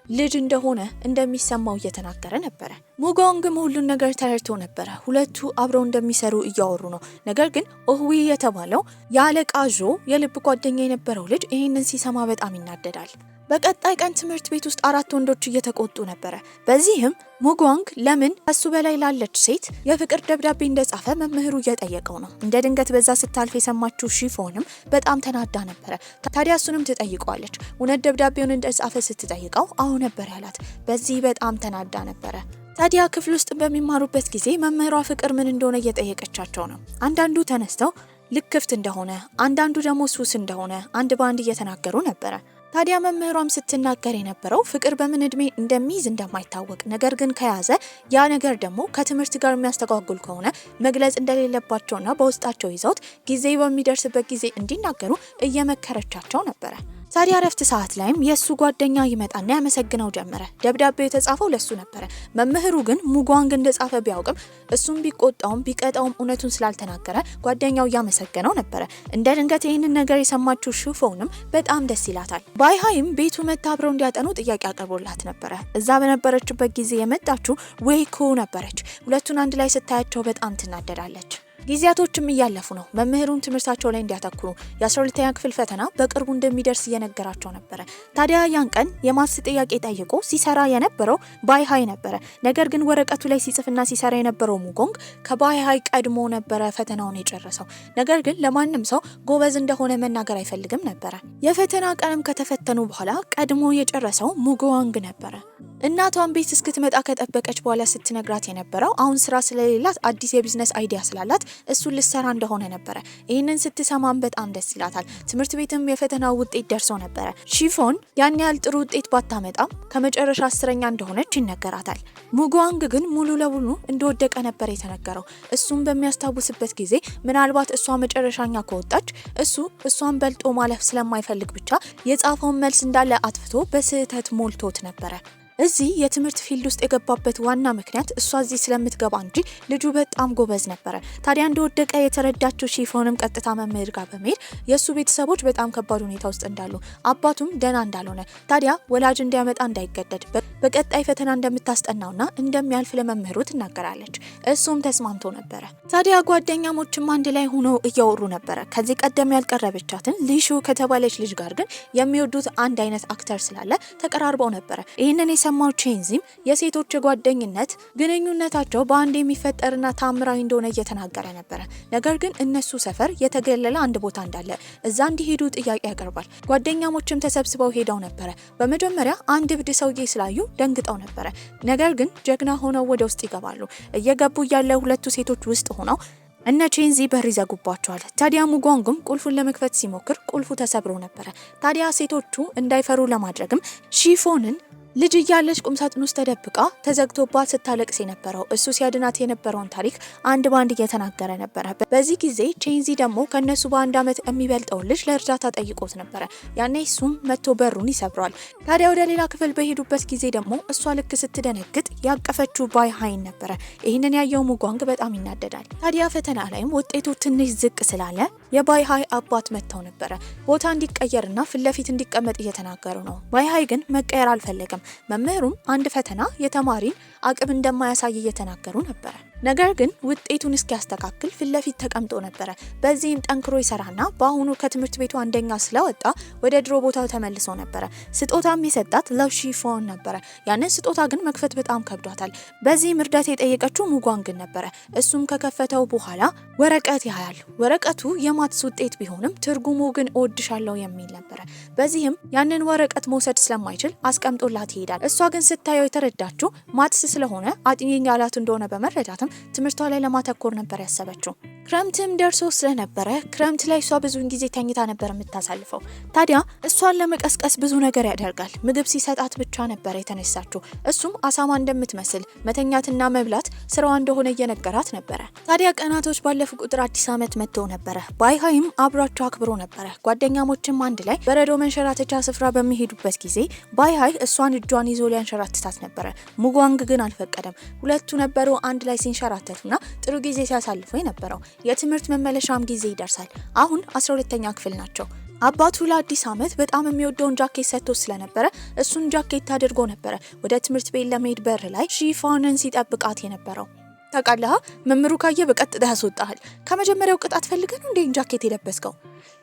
ልጅ እንደሆነ እንደሚሰማው እየተናገረ ነበረ። ሙጎንግም ሁሉን ነገር ተረድቶ ነበረ። ሁለቱ አብረው እንደሚሰሩ እያወሩ ነው። ነገር ግን ኦህዊ የተባለው የአለቃ ዦ የልብ ጓደኛ የነበረው ልጅ ይህንን ሲሰማ በጣም ይናደዳል። በቀጣይ ቀን ትምህርት ቤት ውስጥ 4 ወንዶች እየተቆጡ ነበረ። በዚህም ሙጓንግ ለምን ከሱ በላይ ላለች ሴት የፍቅር ደብዳቤ እንደጻፈ መምህሩ እየጠየቀው ነው። እንደ ድንገት በዛ ስታልፍ የሰማችው ሺፎንም በጣም ተናዳ ነበረ። ታዲያ እሱንም ትጠይቀዋለች። እውነት ደብዳቤውን እንደጻፈ ስትጠይቀው አዎ ነበር ያላት። በዚህ በጣም ተናዳ ነበረ። ታዲያ ክፍል ውስጥ በሚማሩበት ጊዜ መምህሯ ፍቅር ምን እንደሆነ እየጠየቀቻቸው ነው። አንዳንዱ ተነስተው ልክፍት እንደሆነ፣ አንዳንዱ ደግሞ ሱስ እንደሆነ አንድ በአንድ እየተናገሩ ነበረ። ታዲያ መምህሯም ስትናገር የነበረው ፍቅር በምን እድሜ እንደሚይዝ እንደማይታወቅ፣ ነገር ግን ከያዘ ያ ነገር ደግሞ ከትምህርት ጋር የሚያስተጓጉል ከሆነ መግለጽ እንደሌለባቸውና በውስጣቸው ይዘውት ጊዜ በሚደርስበት ጊዜ እንዲናገሩ እየመከረቻቸው ነበረ። ታዲያ ረፍት ሰዓት ላይም የሱ ጓደኛ ይመጣና ያመሰግነው ጀመረ። ደብዳቤው የተጻፈው ለሱ ነበረ። መምህሩ ግን ሙጓንግ እንደጻፈ ቢያውቅም እሱም ቢቆጣውም ቢቀጣውም እውነቱን ስላልተናገረ ጓደኛው እያመሰገነው ነበረ። እንደ ድንገት ይህንን ነገር የሰማችው ሹፎንም በጣም ደስ ይላታል። ባይሃይም ቤቱ መታ አብረው እንዲያጠኑ ጥያቄ አቅርቦላት ነበረ። እዛ በነበረችበት ጊዜ የመጣችው ዌይኩ ነበረች። ሁለቱን አንድ ላይ ስታያቸው በጣም ትናደዳለች። ጊዜያቶችም እያለፉ ነው። መምህሩን ትምህርታቸው ላይ እንዲያተኩሩ የ12ኛ ክፍል ፈተና በቅርቡ እንደሚደርስ እየነገራቸው ነበረ። ታዲያ ያን ቀን የማትስ ጥያቄ ጠይቆ ሲሰራ የነበረው ባይሃይ ነበረ። ነገር ግን ወረቀቱ ላይ ሲጽፍና ሲሰራ የነበረው ሙጎንግ ከባይሃይ ቀድሞ ነበረ ፈተናውን የጨረሰው። ነገር ግን ለማንም ሰው ጎበዝ እንደሆነ መናገር አይፈልግም ነበረ። የፈተና ቀንም ከተፈተኑ በኋላ ቀድሞ የጨረሰው ሙጎንግ ነበረ። እናቷን ቤት እስክትመጣ ከጠበቀች በኋላ ስትነግራት የነበረው አሁን ስራ ስለሌላት አዲስ የቢዝነስ አይዲያ ስላላት እሱን ልሰራ እንደሆነ ነበረ። ይህንን ስትሰማም በጣም ደስ ይላታል። ትምህርት ቤትም የፈተናው ውጤት ደርሶ ነበረ። ሺፎን ያን ያህል ጥሩ ውጤት ባታመጣም ከመጨረሻ 10ኛ እንደሆነች ይነገራታል። ሙጓንግ ግን ሙሉ ለሙሉ እንደወደቀ ነበር የተነገረው። እሱም በሚያስታውስበት ጊዜ ምናልባት እሷ መጨረሻኛ ከወጣች እሱ እሷን በልጦ ማለፍ ስለማይፈልግ ብቻ የጻፈውን መልስ እንዳለ አጥፍቶ በስህተት ሞልቶት ነበረ። እዚህ የትምህርት ፊልድ ውስጥ የገባበት ዋና ምክንያት እሷ እዚህ ስለምትገባ እንጂ ልጁ በጣም ጎበዝ ነበረ። ታዲያ እንደወደቀ የተረዳችው ሺፎንም ቀጥታ መምህር ጋር በመሄድ የእሱ ቤተሰቦች በጣም ከባድ ሁኔታ ውስጥ እንዳሉ፣ አባቱም ደህና እንዳልሆነ፣ ታዲያ ወላጅ እንዲያመጣ እንዳይገደድ በቀጣይ ፈተና እንደምታስጠናውና እንደሚያልፍ ለመምህሩ ትናገራለች። እሱም ተስማምቶ ነበረ። ታዲያ ጓደኛሞችም አንድ ላይ ሆነው እያወሩ ነበረ። ከዚህ ቀደም ያልቀረበቻትን ሊሹ ከተባለች ልጅ ጋር ግን የሚወዱት አንድ አይነት አክተር ስላለ ተቀራርበው ነበረ። ይህንን የሰማው ቼንዚም የሴቶች ጓደኝነት ግንኙነታቸው በአንድ የሚፈጠርና ታምራዊ እንደሆነ እየተናገረ ነበረ። ነገር ግን እነሱ ሰፈር የተገለለ አንድ ቦታ እንዳለ እዛ እንዲሄዱ ጥያቄ ያቀርባል። ጓደኛሞችም ተሰብስበው ሄደው ነበረ። በመጀመሪያ አንድ እብድ ሰውዬ ስላዩ ደንግጠው ነበረ። ነገር ግን ጀግና ሆነው ወደ ውስጥ ይገባሉ። እየገቡ ያለ ሁለቱ ሴቶች ውስጥ ሆነው እነ ቼንዚ በር ይዘጉባቸዋል። ታዲያ ሙጓንጉም ቁልፉን ለመክፈት ሲሞክር ቁልፉ ተሰብሮ ነበረ። ታዲያ ሴቶቹ እንዳይፈሩ ለማድረግም ሺፎንን ልጅ እያለች ቁምሳጥን ውስጥ ተደብቃ ተዘግቶባት ስታለቅስ የነበረው እሱ ሲያድናት የነበረውን ታሪክ አንድ ባንድ እየተናገረ ነበረ። በዚህ ጊዜ ቼንዚ ደግሞ ከነሱ በአንድ ዓመት የሚበልጠው ልጅ ለእርዳታ ጠይቆት ነበረ። ያኔ እሱም መጥቶ በሩን ይሰብረዋል። ታዲያ ወደ ሌላ ክፍል በሄዱበት ጊዜ ደግሞ እሷ ልክ ስትደነግጥ ያቀፈችው ባይሃይን ነበረ። ይህንን ያየው ሙጓንግ በጣም ይናደዳል። ታዲያ ፈተና ላይም ውጤቱ ትንሽ ዝቅ ስላለ የባይሃይ አባት መጥተው ነበረ። ቦታ እንዲቀየርና ፊት ለፊት እንዲቀመጥ እየተናገሩ ነው። ባይሃይ ግን መቀየር አልፈለገም። መምህሩም አንድ ፈተና የተማሪን አቅም እንደማያሳይ እየተናገሩ ነበረ። ነገር ግን ውጤቱን እስኪያስተካክል ፊት ለፊት ተቀምጦ ነበረ። በዚህም ጠንክሮ ይሰራና በአሁኑ ከትምህርት ቤቱ አንደኛ ስለወጣ ወደ ድሮ ቦታው ተመልሶ ነበረ። ስጦታም የሰጣት ለሺፎን ነበረ። ያንን ስጦታ ግን መክፈት በጣም ከብዷታል። በዚህም እርዳታ የጠየቀችው ሙጓንግን ነበረ። እሱም ከከፈተው በኋላ ወረቀት ያያል። ወረቀቱ የማትስ ውጤት ቢሆንም ትርጉሙ ግን እወድሻለሁ የሚል ነበረ። በዚህም ያንን ወረቀት መውሰድ ስለማይችል አስቀምጦላት ይሄዳል። እሷ ግን ስታየው የተረዳችው ማትስ ስለሆነ አጥኚኝ ያላት እንደሆነ በመረዳት ትምህርቷ ላይ ለማተኮር ነበር ያሰበችው። ክረምትም ደርሶ ስለነበረ ክረምት ላይ እሷ ብዙውን ጊዜ ተኝታ ነበር የምታሳልፈው። ታዲያ እሷን ለመቀስቀስ ብዙ ነገር ያደርጋል። ምግብ ሲሰጣት ብቻ ነበር የተነሳችው። እሱም አሳማ እንደምትመስል መተኛትና መብላት ስራዋ እንደሆነ እየነገራት ነበረ። ታዲያ ቀናቶች ባለፉ ቁጥር አዲስ ዓመት መጥቶ ነበረ። ባይሃይም አብሯቸው አክብሮ ነበረ። ጓደኛሞችም አንድ ላይ በረዶ መንሸራተቻ ስፍራ በሚሄዱበት ጊዜ ባይሃይ እሷን እጇን ይዞ ሊያንሸራትታት ነበረ። ሙጓንግ ግን አልፈቀደም። ሁለቱ ነበሩ አንድ ላይ ሲንሸራተቱና ጥሩ ጊዜ ሲያሳልፉ የነበረው። የትምህርት መመለሻም ጊዜ ይደርሳል። አሁን 12ኛ ክፍል ናቸው። አባቱ ለአዲስ ዓመት በጣም የሚወደውን ጃኬት ሰጥቶ ስለነበረ እሱን ጃኬት አድርጎ ነበረ ወደ ትምህርት ቤት ለመሄድ በር ላይ ሺፎንን ሲጠብቃት የነበረው። ታውቃለህ፣ መምሩ ካየ በቀጥታ ያስወጣሃል። ከመጀመሪያው ቅጣት ፈልገህ ነው እንዴ ጃኬት የለበስከው?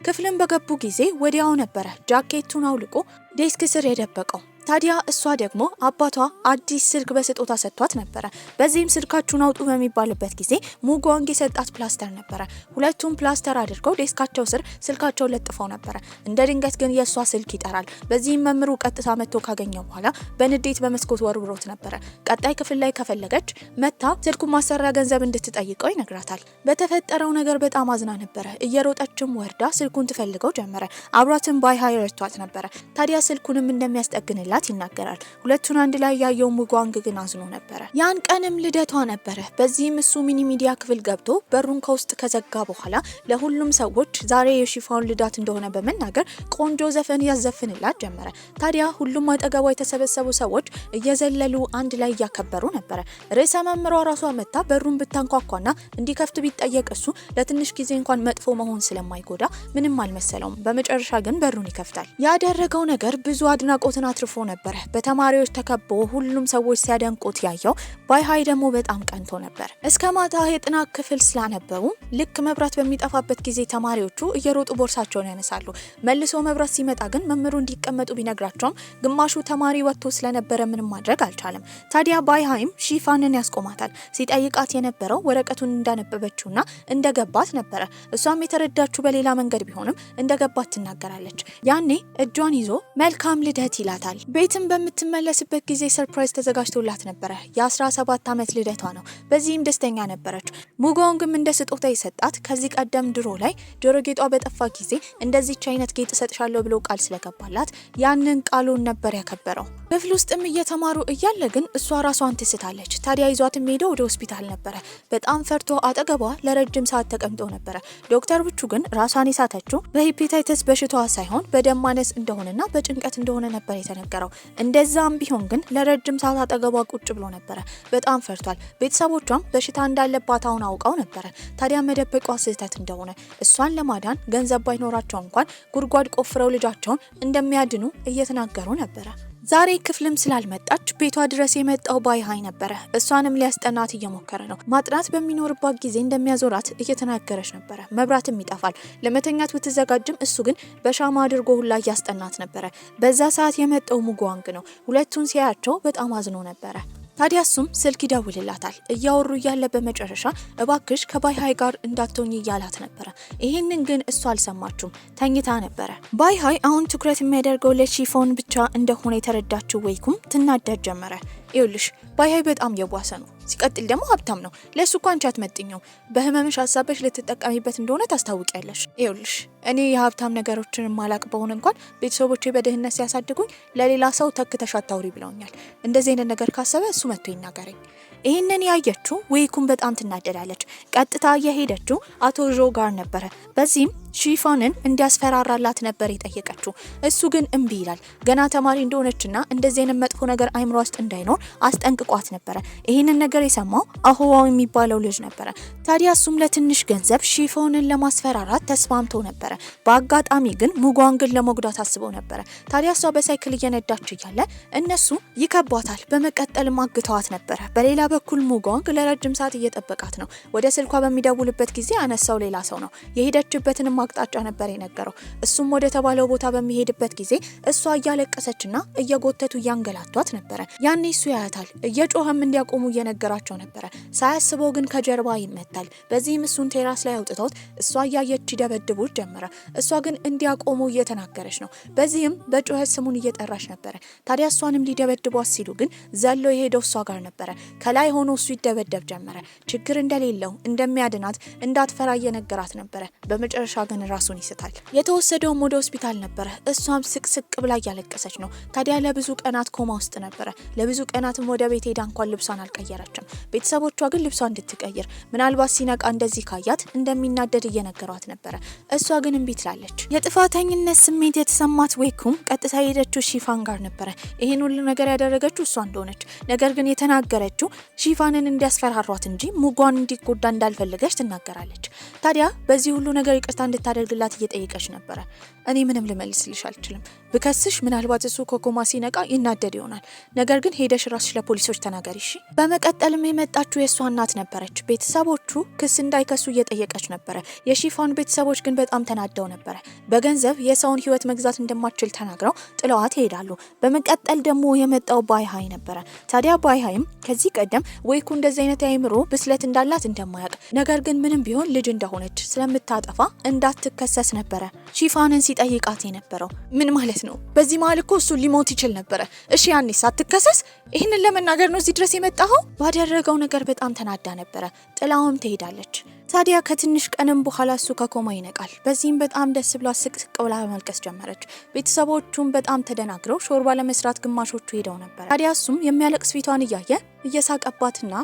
ክፍልን በገቡ ጊዜ ወዲያው ነበረ ጃኬቱን አውልቆ ዴስክ ስር የደበቀው። ታዲያ እሷ ደግሞ አባቷ አዲስ ስልክ በስጦታ ሰጥቷት ነበረ። በዚህም ስልካችሁን አውጡ በሚባልበት ጊዜ ሙጓንግ የሰጣት ፕላስተር ነበረ። ሁለቱም ፕላስተር አድርገው ዴስካቸው ስር ስልካቸው ለጥፈው ነበረ። እንደ ድንገት ግን የእሷ ስልክ ይጠራል። በዚህም መምሩ ቀጥታ መጥቶ ካገኘው በኋላ በንዴት በመስኮት ወርውሮት ነበረ። ቀጣይ ክፍል ላይ ከፈለገች መታ ስልኩን ማሰሪያ ገንዘብ እንድትጠይቀው ይነግራታል። በተፈጠረው ነገር በጣም አዝና ነበረ። እየሮጠችም ወርዳ ስልኩን ትፈልገው ጀመረ። አብሯትን ባይሃይ ረድቷት ነበረ። ታዲያ ስልኩንም እንደሚያስጠግንላት ይናገራል። ሁለቱን አንድ ላይ ያየው ሙጓንግ ግን አዝኖ ነበረ። ያን ቀንም ልደቷ ነበረ። በዚህም እሱ ሚኒ ሚዲያ ክፍል ገብቶ በሩን ከውስጥ ከዘጋ በኋላ ለሁሉም ሰዎች ዛሬ የሺፎን ልደት እንደሆነ በመናገር ቆንጆ ዘፈን ያዘፍንላት ጀመረ። ታዲያ ሁሉም አጠገቧ የተሰበሰቡ ሰዎች እየዘለሉ አንድ ላይ እያከበሩ ነበረ። ርዕሰ መምህሯ ራሷ መታ በሩን ብታንኳኳና እንዲከፍት ቢጠየቅ እሱ ለትንሽ ጊዜ እንኳን መጥፎ መሆን ስለማይጎዳ ምንም አልመሰለውም። በመጨረሻ ግን በሩን ይከፍታል። ያደረገው ነገር ብዙ አድናቆትን አትርፎ ነበረ። በተማሪዎች ተከቦ ሁሉም ሰዎች ሲያደንቁት ያየው ባይሃይ ደግሞ በጣም ቀንቶ ነበር። እስከ ማታ የጥናት ክፍል ስላነበቡ ልክ መብራት በሚጠፋበት ጊዜ ተማሪዎቹ እየሮጡ ቦርሳቸውን ያነሳሉ። መልሶ መብራት ሲመጣ ግን መምህሩ እንዲቀመጡ ቢነግራቸውም ግማሹ ተማሪ ወጥቶ ስለነበረ ምንም ማድረግ አልቻለም። ታዲያ ባይሃይም ሺፎንን ያስቆማታል። ሲጠይቃት የነበረው ወረቀቱን እንዳነበበችውና እንደገባት ነበረ። እሷም የተረዳችው በሌላ መንገድ ቢሆንም እንደገባት ትናገራለች። ያኔ እጇን ይዞ መልካም ልደት ይላታል። ቤትም በምትመለስበት ጊዜ ሰርፕራይዝ ተዘጋጅቶላት ነበረ። የ17 ዓመት ልደቷ ነው። በዚህም ደስተኛ ነበረች። ሙጓንግም እንደ ስጦታ የሰጣት ከዚህ ቀደም ድሮ ላይ ጆሮ ጌጧ በጠፋ ጊዜ እንደዚች አይነት ጌጥ እሰጥሻለሁ ብሎ ቃል ስለገባላት ያንን ቃሉን ነበር ያከበረው። ክፍል ውስጥም እየተማሩ እያለ ግን እሷ ራሷን ትስታለች። ታዲያ ይዟትም ሄደው ወደ ሆስፒታል ነበረ። በጣም ፈርቶ አጠገቧ ለረጅም ሰዓት ተቀምጦ ነበረ። ዶክተሮቹ ግን ራሷን የሳተችው በሄፓታይተስ በሽታዋ ሳይሆን በደም ማነስ እንደሆነና በጭንቀት እንደሆነ ነበር የተነገረው። እንደዛም ቢሆን ግን ለረጅም ሰዓት አጠገቧ ቁጭ ብሎ ነበረ። በጣም ፈርቷል። ቤተሰቦቿም በሽታ እንዳለባት አሁን አውቀው ነበረ። ታዲያ መደበቋ ስህተት እንደሆነ እሷን ለማዳን ገንዘብ ባይኖራቸው እንኳን ጉድጓድ ቆፍረው ልጃቸውን እንደሚያድኑ እየተናገሩ ነበረ። ዛሬ ክፍልም ስላልመጣች ቤቷ ድረስ የመጣው ባይሃይ ነበረ። እሷንም ሊያስጠናት እየሞከረ ነው። ማጥናት በሚኖርባት ጊዜ እንደሚያዞራት እየተናገረች ነበረ። መብራትም ይጠፋል። ለመተኛት ብትዘጋጅም እሱ ግን በሻማ አድርጎ ሁላ እያስጠናት ነበረ። በዛ ሰዓት የመጣው ሙጓንግ ነው። ሁለቱን ሲያያቸው በጣም አዝኖ ነበረ። ታዲያ እሱም ስልክ ይደውልላታል። እያወሩ እያለ በመጨረሻ እባክሽ ከባይሃይ ጋር እንዳትሆኝ እያላት ነበረ። ይህንን ግን እሷ አልሰማችም፣ ተኝታ ነበረ። ባይሃይ አሁን ትኩረት የሚያደርገው ለሺፎን ብቻ እንደሆነ የተረዳችው ወይኩም ትናደድ ጀመረ። ይኸውልሽ ባይሃይ በጣም የዋሰ ነው። ሲቀጥል ደግሞ ሀብታም ነው። ለሱ እንኳን አንቺ አትመጥኚው። በህመምሽ ሀሳብሽ ልትጠቀሚበት እንደሆነ ታስታውቂያለሽ። ይኸውልሽ እኔ የሀብታም ነገሮችን ማላቅ በሆነ እንኳን ቤተሰቦቼ በድህነት ሲያሳድጉኝ ለሌላ ሰው ተክተሽ አታውሪ ብለውኛል። እንደዚህ አይነት ነገር ካሰበ እሱ መጥቶ ይናገረኝ። ይህንን ያየችው ዌይኩን በጣም ትናደዳለች። ቀጥታ የሄደችው አቶ ዦ ጋር ነበረ። በዚህም ሺፋንን እንዲያስፈራራላት ነበር የጠየቀችው። እሱ ግን እምቢ ይላል። ገና ተማሪ እንደሆነችና እንደዚህ አይነት መጥፎ ነገር አይምሮ ውስጥ እንዳይኖር አስጠንቅቋት ነበረ። ይህንን ነገር የሰማው አሁዋው የሚባለው ልጅ ነበረ። ታዲያ እሱም ለትንሽ ገንዘብ ሺፋንን ለማስፈራራት ተስማምቶ ነበረ። በአጋጣሚ ግን ሙጓንግን ለመጉዳት አስበው ነበረ። ታዲያ እሷ በሳይክል እየነዳች እያለ እነሱ ይከቧታል። በመቀጠልም አግተዋት ነበረ። በሌላ በኩል ሙጓንግ ለረጅም ሰዓት እየጠበቃት ነው። ወደ ስልኳ በሚደውልበት ጊዜ አነሳው ሌላ ሰው ነው። የሄደችበትንም አቅጣጫ ነበር የነገረው። እሱም ወደ ተባለው ቦታ በሚሄድበት ጊዜ እሷ እያለቀሰችና እየጎተቱ እያንገላቷት ነበረ። ያኔ እሱ ያያታል። እየጮኸም እንዲያቆሙ እየነገራቸው ነበረ። ሳያስበው ግን ከጀርባ ይመታል። በዚህም እሱን ቴራስ ላይ አውጥተውት እሷ እያየች ይደበድቡት ጀመረ። እሷ ግን እንዲያቆሙ እየተናገረች ነው። በዚህም በጩኸት ስሙን እየጠራች ነበረ። ታዲያ እሷንም ሊደበድቧት ሲሉ ግን ዘሎ የሄደው እሷ ጋር ነበረ። ከላይ ሆኖ እሱ ይደበደብ ጀመረ። ችግር እንደሌለው እንደሚያድናት እንዳትፈራ እየነገራት ነበረ። በመጨረሻ ግን ራሱን ይስታል። የተወሰደውም ወደ ሆስፒታል ነበረ። እሷም ስቅስቅ ብላ እያለቀሰች ነው። ታዲያ ለብዙ ቀናት ኮማ ውስጥ ነበረ። ለብዙ ቀናትም ወደ ቤት ሄዳ እንኳን ልብሷን አልቀየረችም። ቤተሰቦቿ ግን ልብሷን እንድትቀይር ምናልባት ሲነቃ እንደዚህ ካያት እንደሚናደድ እየነገሯት ነበረ። እሷ ግን እምቢ ትላለች። የጥፋተኝነት ስሜት የተሰማት ዌይኩም ቀጥታ ሄደችው ሺፋን ጋር ነበረ። ይሄን ሁሉ ነገር ያደረገችው እሷ እንደሆነች ነገር ግን የተናገረችው ሺፋንን እንዲያስፈራሯት እንጂ ሙጓን እንዲጎዳ እንዳልፈለገች ትናገራለች። ታዲያ በዚህ ሁሉ ነገር ይቅርታ እንድታደርግላት እየጠየቀች ነበረ። እኔ ምንም ልመልስልሽ አልችልም። ብከስሽ ምናልባት እሱ ከኮማ ሲነቃ ይናደድ ይሆናል። ነገር ግን ሄደሽ ራስሽ ለፖሊሶች ተናገሪ እሺ። በመቀጠልም የመጣችው የእሷ እናት ነበረች። ቤተሰቦቹ ክስ እንዳይከሱ እየጠየቀች ነበረ። የሺፋን ቤተሰቦች ግን በጣም ተናደው ነበረ። በገንዘብ የሰውን ሕይወት መግዛት እንደማትችል ተናግረው ጥለዋት ይሄዳሉ። በመቀጠል ደግሞ የመጣው ባይሃይ ነበረ። ታዲያ ባይሃይም ከዚህ ቀደም ዌይኩ እንደዚህ አይነት አእምሮ ብስለት እንዳላት እንደማያውቅ ነገር ግን ምንም ቢሆን ልጅ እንደሆነች ስለምታጠፋ እንዳትከሰስ ነበረ ሺፋንን ሲጠይቃት የነበረው። ምን ማለት ነው? በዚህ መሀል እኮ እሱ ሊሞት ይችል ነበረ። እሺ ያኔስ አትከሰስ? ይህንን ለመናገር ነው እዚህ ድረስ የመጣኸው? ባደረገው ነገር በጣም ተናዳ ነበረ። ጥላውም ትሄዳለች። ታዲያ ከትንሽ ቀንም በኋላ እሱ ከኮማ ይነቃል። በዚህም በጣም ደስ ብሏ ስቅስቅ ብላ ማልቀስ ጀመረች። ቤተሰቦቹም በጣም ተደናግረው ሾርባ ለመስራት ግማሾቹ ሄደው ነበር። ታዲያ እሱም የሚያለቅስ ፊቷን እያየ እየሳቀባትና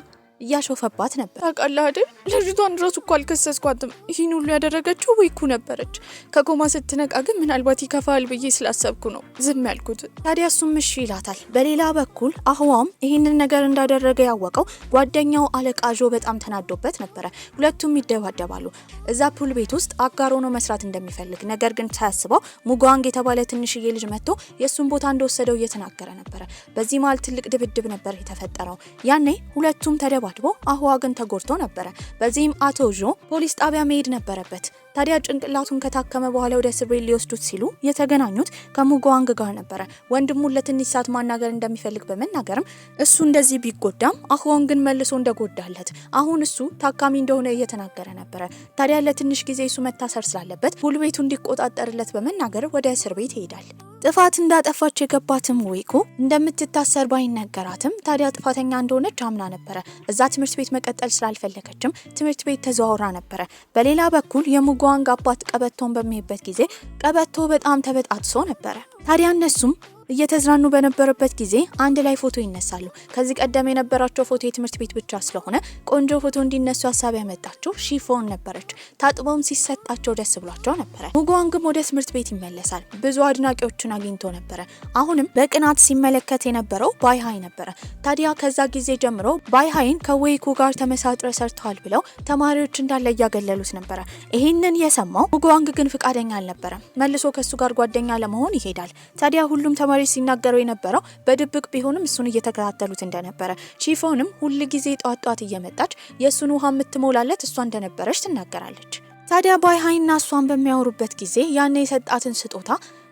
እያሾፈባት ነበር። ታውቃለህ አይደል ልጅቷን ድረስ እኮ አልከሰስኳትም። ይህን ሁሉ ያደረገችው ዌይኩ ነበረች። ከኮማ ስትነቃ ግን ምናልባት ይከፋል ብዬ ስላሰብኩ ነው ዝም ያልኩት። ታዲያ እሱም እሺ ይላታል። በሌላ በኩል አህዋም ይህንን ነገር እንዳደረገ ያወቀው ጓደኛው አለቃ ዦ በጣም ተናዶበት ነበረ። ሁለቱም ይደባደባሉ። እዛ ፑል ቤት ውስጥ አጋር ሆኖ መስራት እንደሚፈልግ ነገር ግን ሳያስበው ሙጓንግ የተባለ ትንሽዬ ልጅ መጥቶ የእሱን ቦታ እንደወሰደው እየተናገረ ነበረ። በዚህ መሀል ትልቅ ድብድብ ነበር የተፈጠረው። ያኔ ሁለቱም ተደባ አህዋ ግን ተጎድቶ ነበረ። በዚህም አቶ ዦ ፖሊስ ጣቢያ መሄድ ነበረበት። ታዲያ ጭንቅላቱን ከታከመ በኋላ ወደ እስር ቤት ሊወስዱት ሲሉ የተገናኙት ከሙጓንግ ጋር ነበረ። ወንድሙን ለትንሽ ሰዓት ማናገር እንደሚፈልግ በመናገርም እሱ እንደዚህ ቢጎዳም አህዋን ግን መልሶ እንደጎዳለት አሁን እሱ ታካሚ እንደሆነ እየተናገረ ነበረ። ታዲያ ለትንሽ ጊዜ እሱ መታሰር ስላለበት ፑል ቤቱ እንዲቆጣጠርለት በመናገር ወደ እስር ቤት ይሄዳል። ጥፋት እንዳጠፋች የገባትም ዌይኩ እንደምትታሰር ባይነገራትም ታዲያ ጥፋተኛ እንደሆነች አምና ነበረ። እዛ ትምህርት ቤት መቀጠል ስላልፈለገችም ትምህርት ቤት ተዘዋውራ ነበረ። በሌላ በኩል የሙጓንግ አባት ቀበቶን በሚሄድበት ጊዜ ቀበቶ በጣም ተበጣጥሶ ነበረ። ታዲያ እነሱም እየተዝናኑ በነበረበት ጊዜ አንድ ላይ ፎቶ ይነሳሉ። ከዚህ ቀደም የነበራቸው ፎቶ የትምህርት ቤት ብቻ ስለሆነ ቆንጆ ፎቶ እንዲነሱ ሀሳብ ያመጣቸው ሺፎን ነበረች። ታጥበውም ሲሰጣቸው ደስ ብሏቸው ነበረ። ሙጓንግም ወደ ትምህርት ቤት ይመለሳል። ብዙ አድናቂዎችን አግኝቶ ነበረ። አሁንም በቅናት ሲመለከት የነበረው ባይሃይ ነበረ። ታዲያ ከዛ ጊዜ ጀምሮ ባይሃይን ከዌይኩ ጋር ተመሳጥረ ሰርተዋል ብለው ተማሪዎች እንዳለ እያገለሉት ነበረ። ይህንን የሰማው ሙጓንግ ግን ፍቃደኛ አልነበረም። መልሶ ከሱ ጋር ጓደኛ ለመሆን ይሄዳል። ታዲያ ሁሉም ተማሪ ሲናገሩ የነበረው በድብቅ ቢሆንም እሱን እየተከታተሉት እንደነበረ። ሺፎንም ሁሉ ጊዜ ጧት እየመጣች የሱን ውሃ የምትሞላለት እሷ እንደነበረች ትናገራለች። ታዲያ ባይሃይና እሷን በሚያወሩበት ጊዜ ያኔ የሰጣትን ስጦታ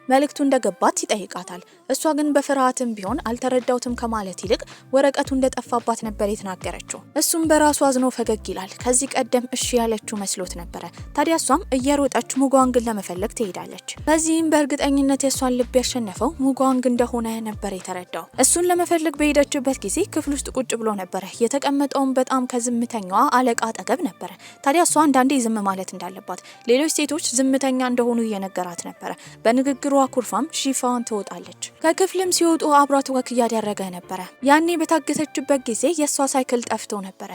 መልእክቱ እንደገባት ይጠይቃታል። እሷ ግን በፍርሃትም ቢሆን አልተረዳውትም ከማለት ይልቅ ወረቀቱ እንደጠፋባት ነበር የተናገረችው። እሱም በራሱ አዝኖ ፈገግ ይላል። ከዚህ ቀደም እሺ ያለችው መስሎት ነበረ። ታዲያ እሷም እየሮጠች ሙጓንግን ለመፈለግ ትሄዳለች። በዚህም በእርግጠኝነት የሷን ልብ ያሸነፈው ሙጓንግ እንደሆነ ነበር የተረዳው። እሱን ለመፈለግ በሄደችበት ጊዜ ክፍል ውስጥ ቁጭ ብሎ ነበረ። የተቀመጠውን በጣም ከዝምተኛዋ አለቃ አጠገብ ነበረ። ታዲያ እሷ አንዳንዴ ዝም ማለት እንዳለባት ሌሎች ሴቶች ዝምተኛ እንደሆኑ እየነገራት ነበረ። በንግግሯ ኩርፋም ሺፋን ትወጣለች። ከክፍልም ሲወጡ አብሯት ወክ እያደረገ ነበረ። ያኔ በታገተችበት ጊዜ የእሷ ሳይክል ጠፍቶ ነበረ።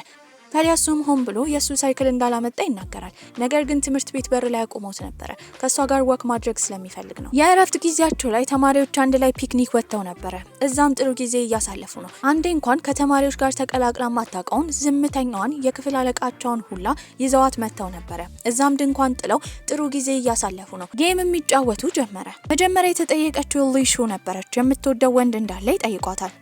ታዲያ እሱም ሆን ብሎ የእሱ ሳይክል እንዳላመጣ ይናገራል። ነገር ግን ትምህርት ቤት በር ላይ አቁሞት ነበረ። ከእሷ ጋር ወክ ማድረግ ስለሚፈልግ ነው። የእረፍት ጊዜያቸው ላይ ተማሪዎች አንድ ላይ ፒክኒክ ወጥተው ነበረ። እዛም ጥሩ ጊዜ እያሳለፉ ነው። አንዴ እንኳን ከተማሪዎች ጋር ተቀላቅላ ማታውቀውን ዝምተኛዋን የክፍል አለቃቸውን ሁላ ይዘዋት መጥተው ነበረ። እዛም ድንኳን ጥለው ጥሩ ጊዜ እያሳለፉ ነው። ጌም የሚጫወቱ ጀመረ። መጀመሪያ የተጠየቀችው ሊሹ ነበረች። የምትወደው ወንድ እንዳለ ይጠይቋታል።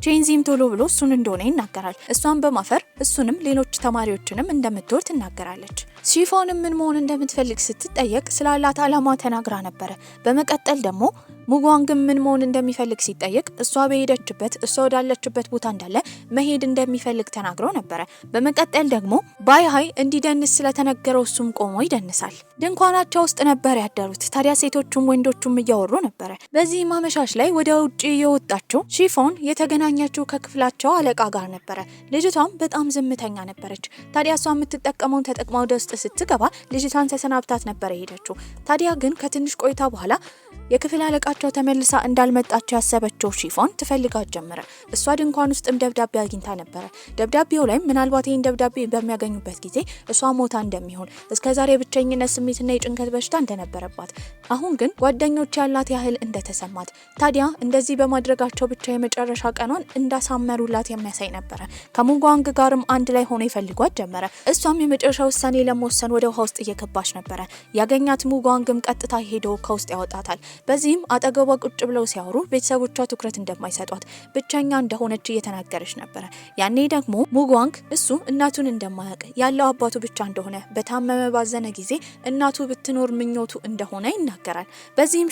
ቼንዚም ቶሎ ብሎ እሱን እንደሆነ ይናገራል። እሷን በማፈር እሱንም ሌሎች ተማሪዎችንም እንደምትወድ ትናገራለች። ሺፎንም ምን መሆን እንደምትፈልግ ስትጠየቅ ስላላት አላማ ተናግራ ነበረ። በመቀጠል ደግሞ ሙጓንግም ምን መሆን እንደሚፈልግ ሲጠየቅ እሷ በሄደችበት እሷ ወዳለችበት ቦታ እንዳለ መሄድ እንደሚፈልግ ተናግሮ ነበረ። በመቀጠል ደግሞ ባይሃይ እንዲደንስ ስለተነገረው እሱም ቆሞ ይደንሳል። ድንኳናቸው ውስጥ ነበር ያደሩት። ታዲያ ሴቶቹም ወንዶቹም እያወሩ ነበረ። በዚህ ማመሻሽ ላይ ወደ ውጪ የወጣችው ሺፎን የተገናኘችው ከክፍላቸው አለቃ ጋር ነበረ። ልጅቷም በጣም ዝምተኛ ነበረች። ታዲያ እሷ የምትጠቀመውን ተጠቅማ ወደ ውስጥ ስትገባ ልጅቷን ተሰናብታት ነበር የሄደችው። ታዲያ ግን ከትንሽ ቆይታ በኋላ የክፍል አለቃቸው ተመልሳ እንዳልመጣቸው ያሰበችው ሺፎን ትፈልጋት ጀመረ። እሷ ድንኳን ውስጥም ደብዳቤ አግኝታ ነበረ። ደብዳቤው ላይ ምናልባት ይህን ደብዳቤ በሚያገኙበት ጊዜ እሷ ሞታ እንደሚሆን፣ እስከዛሬ የብቸኝነት ስሜትና የጭንቀት በሽታ እንደነበረባት፣ አሁን ግን ጓደኞች ያላት ያህል እንደተሰማት፣ ታዲያ እንደዚህ በማድረጋቸው ብቻ የመጨረሻ ቀኗን እንዳሳመሩላት የሚያሳይ ነበረ። ከሙጓንግ ጋርም አንድ ላይ ሆኖ ይፈልጓት ጀመረ። እሷም የመጨረሻ ውሳኔ ለመወሰን ወደ ውሃ ውስጥ እየገባች ነበረ። ያገኛት ሙጓንግም ቀጥታ ሄዶ ከውስጥ ያወጣታል። በዚህም አጠገቧ ቁጭ ብለው ሲያወሩ ቤተሰቦቿ ትኩረት እንደማይሰጧት ብቸኛ እንደሆነች እየተናገረች ነበረ። ያኔ ደግሞ ሙጓንግ እሱ እናቱን እንደማያውቅ ያለው አባቱ ብቻ እንደሆነ በታመመ ባዘነ ጊዜ እናቱ ብትኖር ምኞቱ እንደሆነ ይናገራል። በዚህም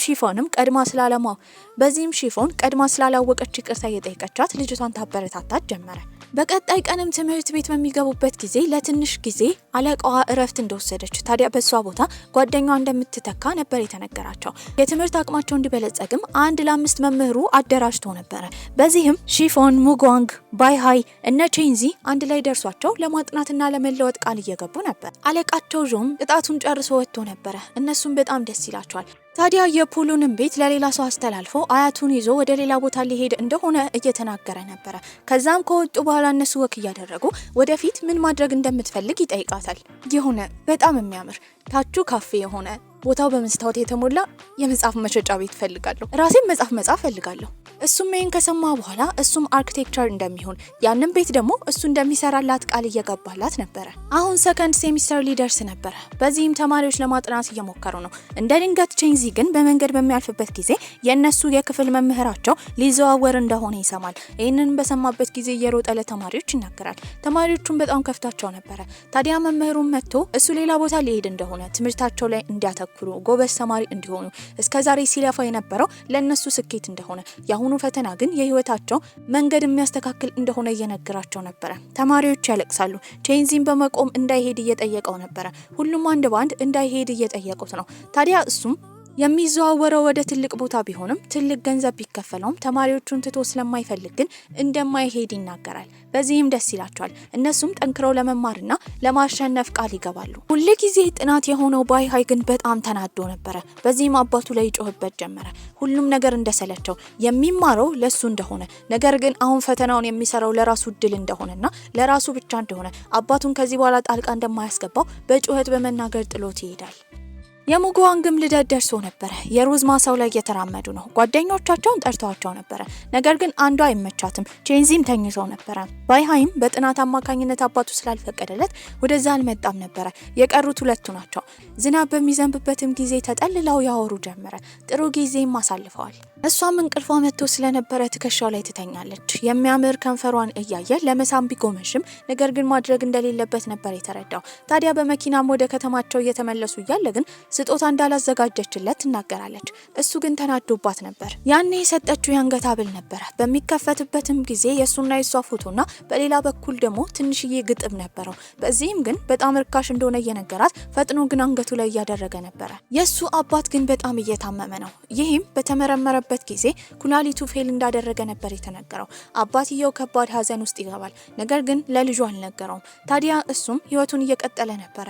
ሺፎን ቀድማ ስላላወቀች ይቅርታ እየጠየቀቻት ልጅቷን ታበረታታት ጀመረ። በቀጣይ ቀንም ትምህርት ቤት በሚገቡበት ጊዜ ለትንሽ ጊዜ አለቃዋ እረፍት እንደወሰደች፣ ታዲያ በሷ ቦታ ጓደኛዋ እንደምትተካ ነበር የተነገራቸው። የትምህርት አቅማቸው እንዲበለጸግም 1 ለ5 መምህሩ አደራጅቶ ነበረ። በዚህም ሺፎን፣ ሙጓንግ፣ ባይሃይ እነ ቼንዚ አንድ ላይ ደርሷቸው ለማጥናትና ለመለወጥ ቃል እየገቡ ነበር። አለቃቸው ዦም ቅጣቱን ጨርሶ ወጥቶ ነበረ። እነሱም በጣም ደስ ይላቸዋል። ታዲያ የፑሉንም ቤት ለሌላ ሰው አስተላልፎ አያቱን ይዞ ወደ ሌላ ቦታ ሊሄድ እንደሆነ እየተናገረ ነበረ። ከዛም ከወጡ በኋላ እነሱ ወክ እያደረጉ ወደፊት ምን ማድረግ እንደምትፈልግ ይጠይቃታል። የሆነ በጣም የሚያምር ታቹ ካፌ የሆነ ቦታው በመስታወት የተሞላ የመጽሐፍ መሸጫ ቤት ፈልጋለሁ። ራሴን መጽሐፍ ፈልጋለሁ። እሱም ይሄን ከሰማ በኋላ እሱም አርኪቴክቸር እንደሚሆን ያንን ቤት ደግሞ እሱ እንደሚሰራላት ቃል እየገባላት ነበረ። አሁን ሰከንድ ሴሚስተር ሊደርስ ነበረ። በዚህም ተማሪዎች ለማጥናት እየሞከሩ ነው። እንደ ድንገት ቼንዚ ግን በመንገድ በሚያልፍበት ጊዜ የእነሱ የክፍል መምህራቸው ሊዘዋወር እንደሆነ ይሰማል። ይህንን በሰማበት ጊዜ እየሮጠ ለተማሪዎች ይናገራል። ተማሪዎቹም በጣም ከፍታቸው ነበረ። ታዲያ መምህሩም መጥቶ እሱ ሌላ ቦታ ሊሄድ እንደሆነ ትምህርታቸው ላይ እንዲያተኩሩ ጎበዝ ተማሪ እንዲሆኑ እስከዛሬ ሲለፋ የነበረው ለነሱ ስኬት እንደሆነ የአሁኑ ፈተና ግን የህይወታቸው መንገድ የሚያስተካክል እንደሆነ እየነገራቸው ነበረ። ተማሪዎች ያለቅሳሉ። ቼንዚን በመቆም እንዳይሄድ እየጠየቀው ነበረ። ሁሉም አንድ ባንድ እንዳይሄድ እየጠየቁት ነው። ታዲያ እሱም የሚዘዋወረው ወደ ትልቅ ቦታ ቢሆንም ትልቅ ገንዘብ ቢከፈለውም ተማሪዎቹን ትቶ ስለማይፈልግ ግን እንደማይሄድ ይናገራል። በዚህም ደስ ይላቸዋል። እነሱም ጠንክረው ለመማርና ለማሸነፍ ቃል ይገባሉ። ሁሉ ጊዜ ጥናት የሆነው ባይሃይ ግን በጣም ተናዶ ነበረ። በዚህም አባቱ ላይ ይጮህበት ጀመረ። ሁሉም ነገር እንደሰለቸው የሚማረው ለሱ እንደሆነ ነገር ግን አሁን ፈተናውን የሚሰራው ለራሱ ድል እንደሆነና ለራሱ ብቻ እንደሆነ አባቱን ከዚህ በኋላ ጣልቃ እንደማያስገባው በጩኸት በመናገር ጥሎት ይሄዳል። የሙጓንግም ልደት ደርሶ ነበረ። የሩዝ ማሳው ላይ እየተራመዱ ነው። ጓደኞቻቸውን ጠርተዋቸው ነበረ። ነገር ግን አንዷ አይመቻትም። ቼንዚም ተኝቶ ነበረ። ባይሃይም በጥናት አማካኝነት አባቱ ስላልፈቀደለት ወደዛ አልመጣም ነበረ። የቀሩት ሁለቱ ናቸው። ዝናብ በሚዘንብበትም ጊዜ ተጠልለው ያወሩ ጀመረ። ጥሩ ጊዜም አሳልፈዋል። እሷም እንቅልፏ መጥቶ ስለነበረ ትከሻው ላይ ትተኛለች። የሚያምር ከንፈሯን እያየ ለመሳም ቢጎመሽም ነገር ግን ማድረግ እንደሌለበት ነበር የተረዳው። ታዲያ በመኪናም ወደ ከተማቸው እየተመለሱ እያለ ግን ስጦታ እንዳላዘጋጀችለት ትናገራለች። እሱ ግን ተናዶባት ነበር። ያኔ የሰጠችው የአንገት ሐብል ነበረ። በሚከፈትበትም ጊዜ የእሱና የእሷ ፎቶና በሌላ በኩል ደግሞ ትንሽዬ ግጥም ነበረው። በዚህም ግን በጣም ርካሽ እንደሆነ እየነገራት ፈጥኖ ግን አንገቱ ላይ እያደረገ ነበረ። የእሱ አባት ግን በጣም እየታመመ ነው። ይህም በተመረመረ በት ጊዜ ኩላሊቱ ፌል እንዳደረገ ነበር የተነገረው። አባትየው ከባድ ሐዘን ውስጥ ይገባል። ነገር ግን ለልጁ አልነገረውም። ታዲያ እሱም ህይወቱን እየቀጠለ ነበረ።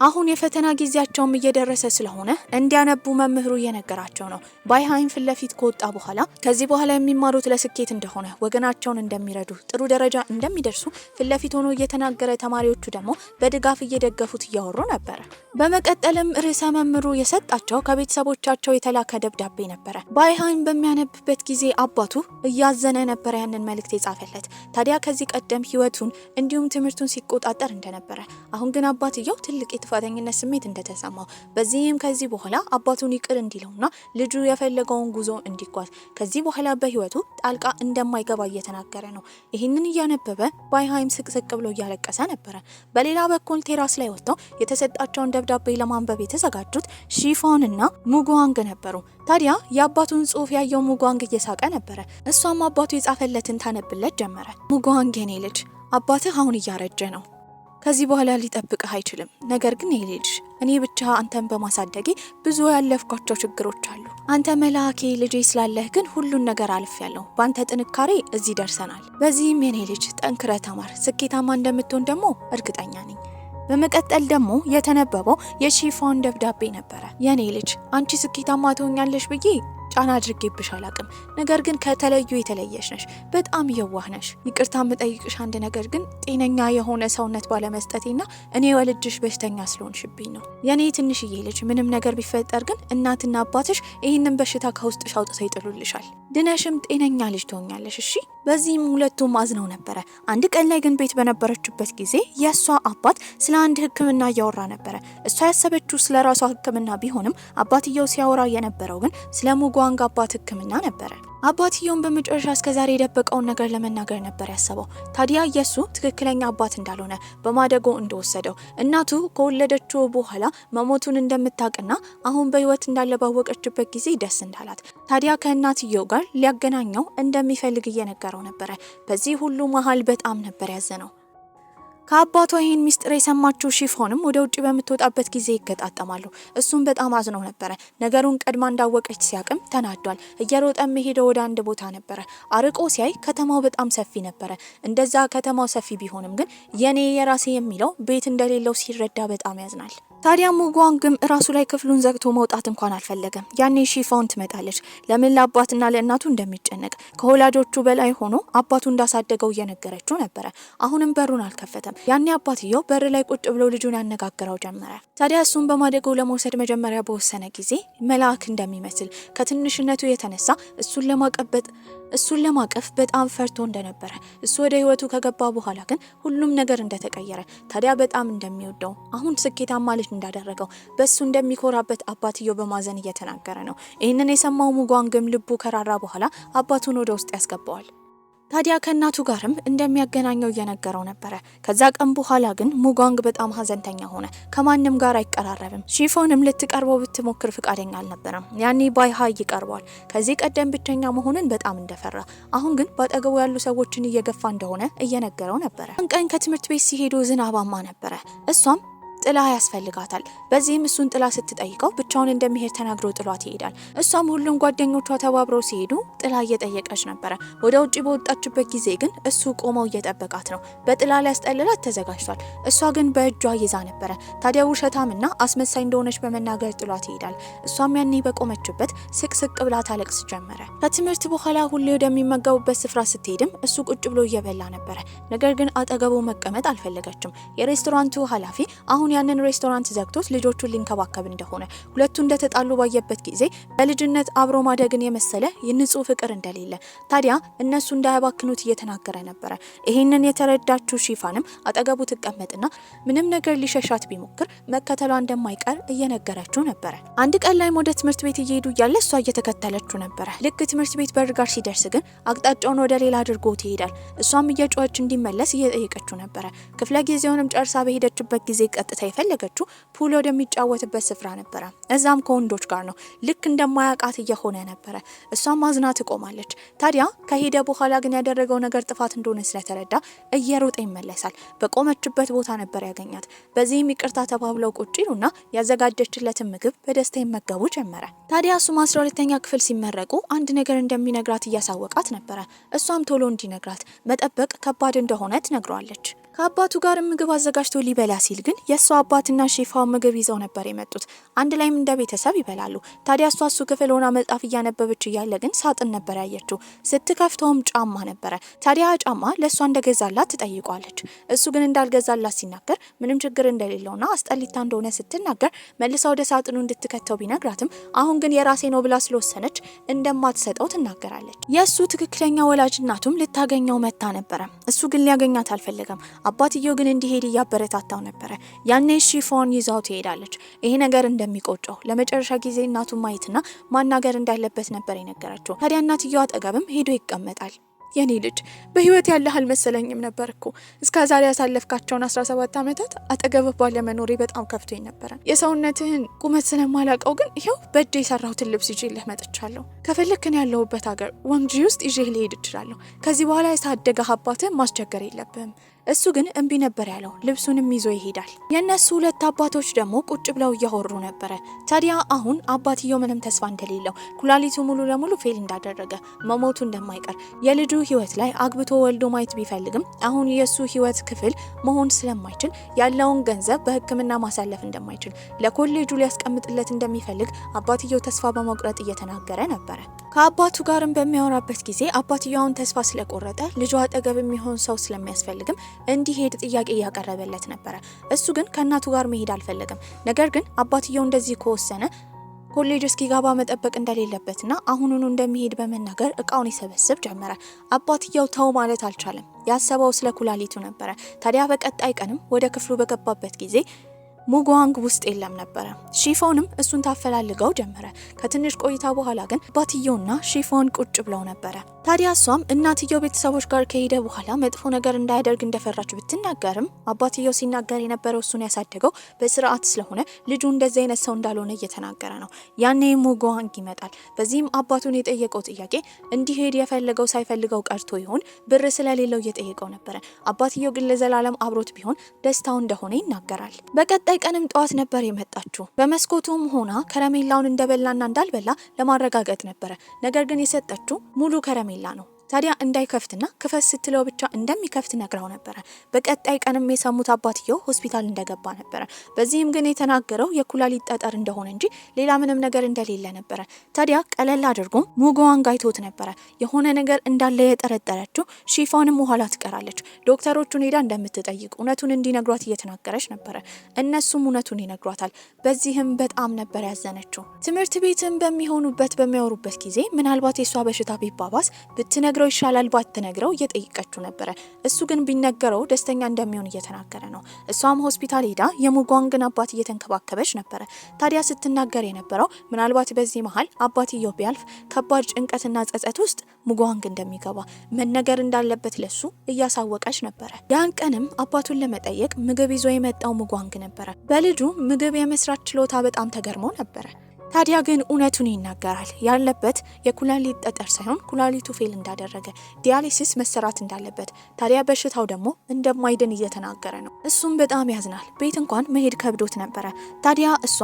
አሁን የፈተና ጊዜያቸውም እየደረሰ ስለሆነ እንዲያነቡ መምህሩ እየነገራቸው ነው። ባይሃይም ፊት ለፊት ከወጣ በኋላ ከዚህ በኋላ የሚማሩት ለስኬት እንደሆነ፣ ወገናቸውን እንደሚረዱ፣ ጥሩ ደረጃ እንደሚደርሱ ፊት ለፊት ሆኖ እየተናገረ ተማሪዎቹ ደግሞ በድጋፍ እየደገፉት እያወሩ ነበረ። በመቀጠልም ርዕሰ መምህሩ የሰጣቸው ከቤተሰቦቻቸው የተላከ ደብዳቤ ነበረ። ባይሃይም በሚያነብበት ጊዜ አባቱ እያዘነ ነበረ ያንን መልእክት የጻፈለት። ታዲያ ከዚህ ቀደም ህይወቱን እንዲሁም ትምህርቱን ሲቆጣጠር እንደነበረ፣ አሁን ግን አባትየው ትልቅ የጥፋተኝነት ስሜት እንደተሰማው፣ በዚህም ከዚህ በኋላ አባቱን ይቅር እንዲለውና ልጁ የፈለገውን ጉዞ እንዲጓዝ ከዚህ በኋላ በህይወቱ ጣልቃ እንደማይገባ እየተናገረ ነው። ይህንን እያነበበ ባይሃይም ስቅስቅ ብሎ እያለቀሰ ነበረ። በሌላ በኩል ቴራስ ላይ ወጥተው የተሰጣቸውን ደብዳቤ ለማንበብ የተዘጋጁት ሺፎንና ሙጓንግ ነበሩ። ታዲያ የአባቱን ጽሑፍ ያየው ሙጓንግ እየሳቀ ነበረ። እሷም አባቱ የጻፈለትን ታነብለት ጀመረ። ሙጓንግ የኔ ልጅ አባትህ አሁን እያረጀ ነው። ከዚህ በኋላ ሊጠብቅህ አይችልም። ነገር ግን ይሄ ልጅ እኔ ብቻ አንተን በማሳደጌ ብዙ ያለፍኳቸው ችግሮች አሉ። አንተ መላኬ ልጄ ስላለህ ግን ሁሉን ነገር አልፌያለሁ። በአንተ ጥንካሬ እዚህ ደርሰናል። በዚህም የኔ ልጅ ጠንክረህ ተማር፣ ስኬታማ እንደምትሆን ደግሞ እርግጠኛ ነኝ። በመቀጠል ደግሞ የተነበበው የሺፎን ደብዳቤ ነበረ። የኔ ልጅ አንቺ ስኬታማ ትሆኛለሽ ብዬ ጫና አድርጌብሽ አላቅም። ነገር ግን ከተለዩ የተለየሽ ነሽ። በጣም የዋህ ነሽ። ይቅርታ የምጠይቅሽ አንድ ነገር ግን ጤነኛ የሆነ ሰውነት ባለመስጠቴና እኔ ወልጅሽ በሽተኛ ስለሆንሽብኝ ነው። የኔ ትንሽዬ ልጅ ምንም ነገር ቢፈጠር ግን እናትና አባትሽ ይህንን በሽታ ከውስጥሽ አውጥተው ይጥሉልሻል። ድነሽም ጤነኛ ልጅ ትሆኛለሽ። እሺ። በዚህም ሁለቱም አዝነው ነበረ። አንድ ቀን ላይ ግን ቤት በነበረችበት ጊዜ የእሷ አባት ስለ አንድ ሕክምና እያወራ ነበረ። እሷ ያሰበችው ስለ ራሷ ሕክምና ቢሆንም አባትየው ሲያወራ የነበረው ግን ስለ ሙጓንግ አባት ሕክምና ነበረ። አባትየውን በመጨረሻ እስከዛሬ የደበቀውን ነገር ለመናገር ነበር ያሰበው። ታዲያ የሱ ትክክለኛ አባት እንዳልሆነ በማደጎ እንደወሰደው፣ እናቱ ከወለደችው በኋላ መሞቱን እንደምታውቅና አሁን በህይወት እንዳለ ባወቀችበት ጊዜ ደስ እንዳላት፣ ታዲያ ከእናትየው ጋር ሊያገናኘው እንደሚፈልግ እየነገረው ነበረ። በዚህ ሁሉ መሀል በጣም ነበር ያዘነው። ከአባቷ ይህን ሚስጥር የሰማችው ሺፎንም ወደ ውጭ በምትወጣበት ጊዜ ይገጣጠማሉ። እሱም በጣም አዝኖ ነበረ። ነገሩን ቀድማ እንዳወቀች ሲያቅም ተናዷል። እየሮጠ መሄደው ወደ አንድ ቦታ ነበረ። አርቆ ሲያይ ከተማው በጣም ሰፊ ነበረ። እንደዛ ከተማው ሰፊ ቢሆንም ግን የኔ የራሴ የሚለው ቤት እንደሌለው ሲረዳ በጣም ያዝናል። ታዲያ ሙጓንግም ራሱ ላይ ክፍሉን ዘግቶ መውጣት እንኳን አልፈለገም። ያኔ ሺፎን ትመጣለች። ለምን ለአባትና ለእናቱ እንደሚጨነቅ ከወላጆቹ በላይ ሆኖ አባቱ እንዳሳደገው እየነገረችው ነበረ። አሁንም በሩን አልከፈተም። ያኔ አባትየው በር ላይ ቁጭ ብሎ ልጁን ያነጋግረው ጀመረ። ታዲያ እሱን በማደጎ ለመውሰድ መጀመሪያ በወሰነ ጊዜ መልአክ እንደሚመስል ከትንሽነቱ የተነሳ እሱን ለማቀፍ በጣም ፈርቶ እንደነበረ፣ እሱ ወደ ህይወቱ ከገባ በኋላ ግን ሁሉም ነገር እንደተቀየረ፣ ታዲያ በጣም እንደሚወደው፣ አሁን ስኬታማ ልጅ እንዳደረገው፣ በሱ እንደሚኮራበት አባትየው በማዘን እየተናገረ ነው። ይህንን የሰማው ሙጓንግም ልቡ ከራራ በኋላ አባቱን ወደ ውስጥ ያስገባዋል። ታዲያ ከእናቱ ጋርም እንደሚያገናኘው እየነገረው ነበረ። ከዛ ቀን በኋላ ግን ሙጓንግ በጣም ሀዘንተኛ ሆነ። ከማንም ጋር አይቀራረብም። ሺፎንም ልትቀርበው ብትሞክር ፍቃደኛ አልነበረም። ያኔ ባይሃይ ይቀርበዋል። ከዚህ ቀደም ብቸኛ መሆንን በጣም እንደፈራ፣ አሁን ግን በአጠገቡ ያሉ ሰዎችን እየገፋ እንደሆነ እየነገረው ነበረ። ቀን ከትምህርት ቤት ሲሄዱ ዝናባማ ነበረ። እሷም ጥላ ያስፈልጋታል። በዚህም እሱን ጥላ ስትጠይቀው ብቻውን እንደሚሄድ ተናግሮ ጥሏት ይሄዳል። እሷም ሁሉም ጓደኞቿ ተባብረው ሲሄዱ ጥላ እየጠየቀች ነበረ። ወደ ውጪ በወጣችበት ጊዜ ግን እሱ ቆመው እየጠበቃት ነው። በጥላ ሊያስጠልላት ተዘጋጅቷል። እሷ ግን በእጇ ይዛ ነበረ። ታዲያ ውሸታምና አስመሳይ እንደሆነች በመናገር ጥሏት ይሄዳል። እሷም ያኔ በቆመችበት ስቅስቅ ብላ ታለቅስ ጀመረ። ከትምህርት በኋላ ሁሌ ወደሚመገቡበት ስፍራ ስትሄድም እሱ ቁጭ ብሎ እየበላ ነበረ። ነገር ግን አጠገቡ መቀመጥ አልፈለገችም። የሬስቶራንቱ ኃላፊ አሁን ያንን ሬስቶራንት ዘግቶት ልጆቹን ሊንከባከብ እንደሆነ ሁለቱ እንደተጣሉ ባየበት ጊዜ በልጅነት አብሮ ማደግን የመሰለ የንጹህ ፍቅር እንደሌለ ታዲያ እነሱ እንዳያባክኑት እየተናገረ ነበረ። ይሄንን የተረዳችው ሺፋንም አጠገቡ ትቀመጥና ምንም ነገር ሊሸሻት ቢሞክር መከተሏ እንደማይቀር እየነገረችው ነበረ። አንድ ቀን ላይ ወደ ትምህርት ቤት እየሄዱ እያለ እሷ እየተከተለችው ነበረ። ልክ ትምህርት ቤት በር ጋር ሲደርስ ግን አቅጣጫውን ወደ ሌላ አድርጎት ይሄዳል። እሷም እየጮኸች እንዲመለስ እየጠየቀችው ነበረ። ክፍለ ጊዜውንም ጨርሳ በሄደችበት ጊዜ ቀጥታ የፈለገችው ፑል ወደሚጫወትበት ስፍራ ነበረ። እዛም ከወንዶች ጋር ነው። ልክ እንደማያውቃት እየሆነ ነበረ። እሷም አዝና ትቆማለች። ታዲያ ከሄደ በኋላ ግን ያደረገው ነገር ጥፋት እንደሆነ ስለተረዳ እየሮጠ ይመለሳል። በቆመችበት ቦታ ነበር ያገኛት። በዚህም ይቅርታ ተባብለው ቁጭ ይሉና ያዘጋጀችለትን ምግብ በደስታ ይመገቡ ጀመረ። ታዲያ እሱም 12ኛ ክፍል ሲመረቁ አንድ ነገር እንደሚነግራት እያሳወቃት ነበረ። እሷም ቶሎ እንዲነግራት መጠበቅ ከባድ እንደሆነ ትነግሯለች። ከአባቱ ጋር ምግብ አዘጋጅቶ ሊበላ ሲል ግን የእሷ አባትና ሺፋው ምግብ ይዘው ነበር የመጡት። አንድ ላይም እንደ ቤተሰብ ይበላሉ። ታዲያ እሱ ክፍል ሆና መጽሐፍ እያነበበች እያለ ግን ሳጥን ነበር ያየችው። ስትከፍተውም ጫማ ነበረ። ታዲያ ጫማ ለእሷ እንደገዛላት ትጠይቋለች። እሱ ግን እንዳልገዛላት ሲናገር ምንም ችግር እንደሌለውና አስጠሊታ እንደሆነ ስትናገር መልሳ ወደ ሳጥኑ እንድትከተው ቢነግራትም አሁን ግን የራሴ ነው ብላ ስለወሰነች እንደማትሰጠው ትናገራለች። የእሱ ትክክለኛ ወላጅ እናቱም ልታገኘው መታ ነበረ። እሱ ግን ሊያገኛት አልፈለገም። አባትየው ግን እንዲሄድ እያበረታታው ነበረ። ያኔ ሺፎን ይዛው ትሄዳለች። ይሄ ነገር እንደሚቆጨው ለመጨረሻ ጊዜ እናቱን ማየትና ማናገር እንዳለበት ነበር የነገረችው። ታዲያ እናትየው አጠገብም ሄዶ ይቀመጣል። የኔ ልጅ በህይወት ያለህ አልመሰለኝም ነበር እኮ እስከ ዛሬ ያሳለፍካቸውን 17 ዓመታት አጠገብህ ባለመኖሬ በጣም ከፍቶኝ ነበረ። የሰውነትህን ቁመት ስለማላውቀው ግን ይኸው በእጄ የሰራሁትን ልብስ ይዤልህ መጥቻለሁ። ከፈለክን ያለሁበት ሀገር ወንጂ ውስጥ ይዤህ ልሄድ እችላለሁ። ከዚህ በኋላ የታደገህ አባትህ ማስቸገር የለብህም። እሱ ግን እምቢ ነበር ያለው። ልብሱንም ይዞ ይሄዳል። የነሱ ሁለት አባቶች ደግሞ ቁጭ ብለው እያወሩ ነበረ። ታዲያ አሁን አባትየው ምንም ተስፋ እንደሌለው፣ ኩላሊቱ ሙሉ ለሙሉ ፌል እንዳደረገ፣ መሞቱ እንደማይቀር፣ የልጁ ህይወት ላይ አግብቶ ወልዶ ማየት ቢፈልግም አሁን የሱ ህይወት ክፍል መሆን ስለማይችል ያለውን ገንዘብ በሕክምና ማሳለፍ እንደማይችል፣ ለኮሌጁ ሊያስቀምጥለት እንደሚፈልግ አባትየው ተስፋ በመቁረጥ እየተናገረ ነበረ። ከአባቱ ጋርም በሚያወራበት ጊዜ አባትየውን ተስፋ ስለቆረጠ ልጁ አጠገብ የሚሆን ሰው ስለሚያስፈልግም እንዲሄድ ጥያቄ እያቀረበለት ነበረ። እሱ ግን ከእናቱ ጋር መሄድ አልፈለገም። ነገር ግን አባትየው እንደዚህ ከወሰነ ኮሌጅ እስኪገባ መጠበቅ እንደሌለበትና አሁኑኑ እንደሚሄድ በመናገር እቃውን ይሰበስብ ጀመረ። አባትየው ተው ማለት አልቻለም። ያሰበው ስለ ኩላሊቱ ነበረ። ታዲያ በቀጣይ ቀንም ወደ ክፍሉ በገባበት ጊዜ ሙጓንግ ውስጥ የለም ነበረ። ሺፎንም እሱን ታፈላልገው ጀመረ። ከትንሽ ቆይታ በኋላ ግን አባትየውና ሺፎን ቁጭ ብለው ነበረ። ታዲያ እሷም እናትየው ቤተሰቦች ጋር ከሄደ በኋላ መጥፎ ነገር እንዳያደርግ እንደፈራች ብትናገርም አባትየው ሲናገር የነበረው እሱን ያሳደገው በስርዓት ስለሆነ ልጁ እንደዚህ አይነት ሰው እንዳልሆነ እየተናገረ ነው። ያኔ ሙጓንግ ይመጣል። በዚህም አባቱን የጠየቀው ጥያቄ እንዲሄድ የፈለገው ሳይፈልገው ቀርቶ ይሆን ብር ስለሌለው እየጠየቀው ነበረ። አባትየው ግን ለዘላለም አብሮት ቢሆን ደስታው እንደሆነ ይናገራል። በቀጣይ ቀንም ጠዋት ነበር የመጣችው። በመስኮቱም ሆና ከረሜላውን እንደበላና እንዳልበላ ለማረጋገጥ ነበረ። ነገር ግን የሰጠችው ሙሉ ከረሜላ ነው። ታዲያ እንዳይከፍትና ክፈት ስትለው ብቻ እንደሚከፍት ነግራው ነበረ። በቀጣይ ቀንም የሰሙት አባትየው ሆስፒታል እንደገባ ነበረ። በዚህም ግን የተናገረው የኩላሊት ጠጠር እንደሆነ እንጂ ሌላ ምንም ነገር እንደሌለ ነበረ። ታዲያ ቀለል አድርጎም ሙጓንግ አይቶት ነበረ። የሆነ ነገር እንዳለ የጠረጠረችው ሺፎንም ኋላ ትቀራለች። ዶክተሮቹን ሄዳ እንደምትጠይቅ እውነቱን እንዲነግሯት እየተናገረች ነበረ። እነሱም እውነቱን ይነግሯታል። በዚህም በጣም ነበር ያዘነችው። ትምህርት ቤትም በሚያወሩበት ጊዜ ምናልባት የሷ በሽታ ቢባባስ ብትነግረው ይሻላል ባትነግረው እየጠየቀችው ነበረ። እሱ ግን ቢነገረው ደስተኛ እንደሚሆን እየተናገረ ነው። እሷም ሆስፒታል ሄዳ የሙጓንግን አባት እየተንከባከበች ነበረ። ታዲያ ስትናገር የነበረው ምናልባት በዚህ መሀል አባትየው ቢያልፍ ከባድ ጭንቀትና ጸጸት ውስጥ ሙጓንግ እንደሚገባ መነገር እንዳለበት ለሱ እያሳወቀች ነበረ። ያን ቀንም አባቱን ለመጠየቅ ምግብ ይዞ የመጣው ሙጓንግ ነበረ። በልጁ ምግብ የመስራት ችሎታ በጣም ተገርሞ ነበረ። ታዲያ ግን እውነቱን ይናገራል። ያለበት የኩላሊት ጠጠር ሳይሆን ኩላሊቱ ፌል እንዳደረገ፣ ዲያሊሲስ መሰራት እንዳለበት፣ ታዲያ በሽታው ደግሞ እንደማይድን እየተናገረ ነው። እሱም በጣም ያዝናል። ቤት እንኳን መሄድ ከብዶት ነበረ። ታዲያ እሷ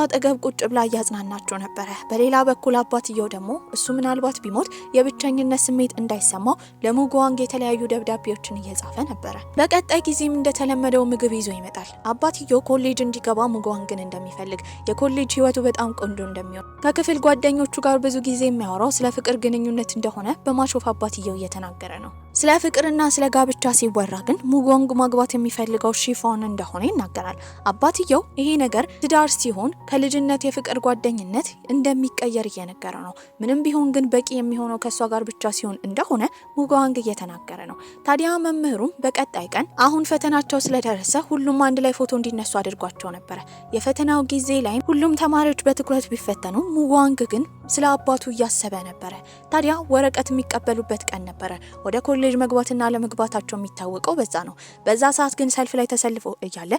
አጠገብ ቁጭ ብላ እያጽናናቸው ነበረ። በሌላ በኩል አባትየው ደግሞ እሱ ምናልባት ቢሞት የብቸኝነት ስሜት እንዳይሰማው ለሙጓንግ የተለያዩ ደብዳቤዎችን እየጻፈ ነበረ። በቀጣይ ጊዜም እንደተለመደው ምግብ ይዞ ይመጣል። አባትየው ኮሌጅ እንዲገባ ሙጓንግን እንደሚፈልግ፣ የኮሌጅ ህይወቱ በጣም ቆንጆ እንደሚሆን ከክፍል ጓደኞቹ ጋር ብዙ ጊዜ የሚያወራው ስለ ፍቅር ግንኙነት እንደሆነ በማሾፍ አባትየው እየተናገረ ነው። ስለ ፍቅርና ስለ ጋብቻ ሲወራ ግን ሙጓንግ ማግባት የሚፈልገው ሺፎን እንደሆነ ይናገራል። አባትየው ይሄ ነገር ትዳር ሲሆን ከልጅነት የፍቅር ጓደኝነት እንደሚቀየር እየነገረ ነው። ምንም ቢሆን ግን በቂ የሚሆነው ከሷ ጋር ብቻ ሲሆን እንደሆነ ሙጓንግ እየተናገረ ነው። ታዲያ መምህሩም በቀጣይ ቀን አሁን ፈተናቸው ስለደረሰ ሁሉም አንድ ላይ ፎቶ እንዲነሱ አድርጓቸው ነበረ። የፈተናው ጊዜ ላይ ሁሉም ተማሪዎች በትኩረት ቢፈተኑ ሙጓንግ ግን ስለ አባቱ እያሰበ ነበረ። ታዲያ ወረቀት የሚቀበሉበት ቀን ነበረ። ወደ ኮሌጅ መግባትና ለመግባታቸው የሚታወቀው በዛ ነው። በዛ ሰዓት ግን ሰልፍ ላይ ተሰልፎ እያለ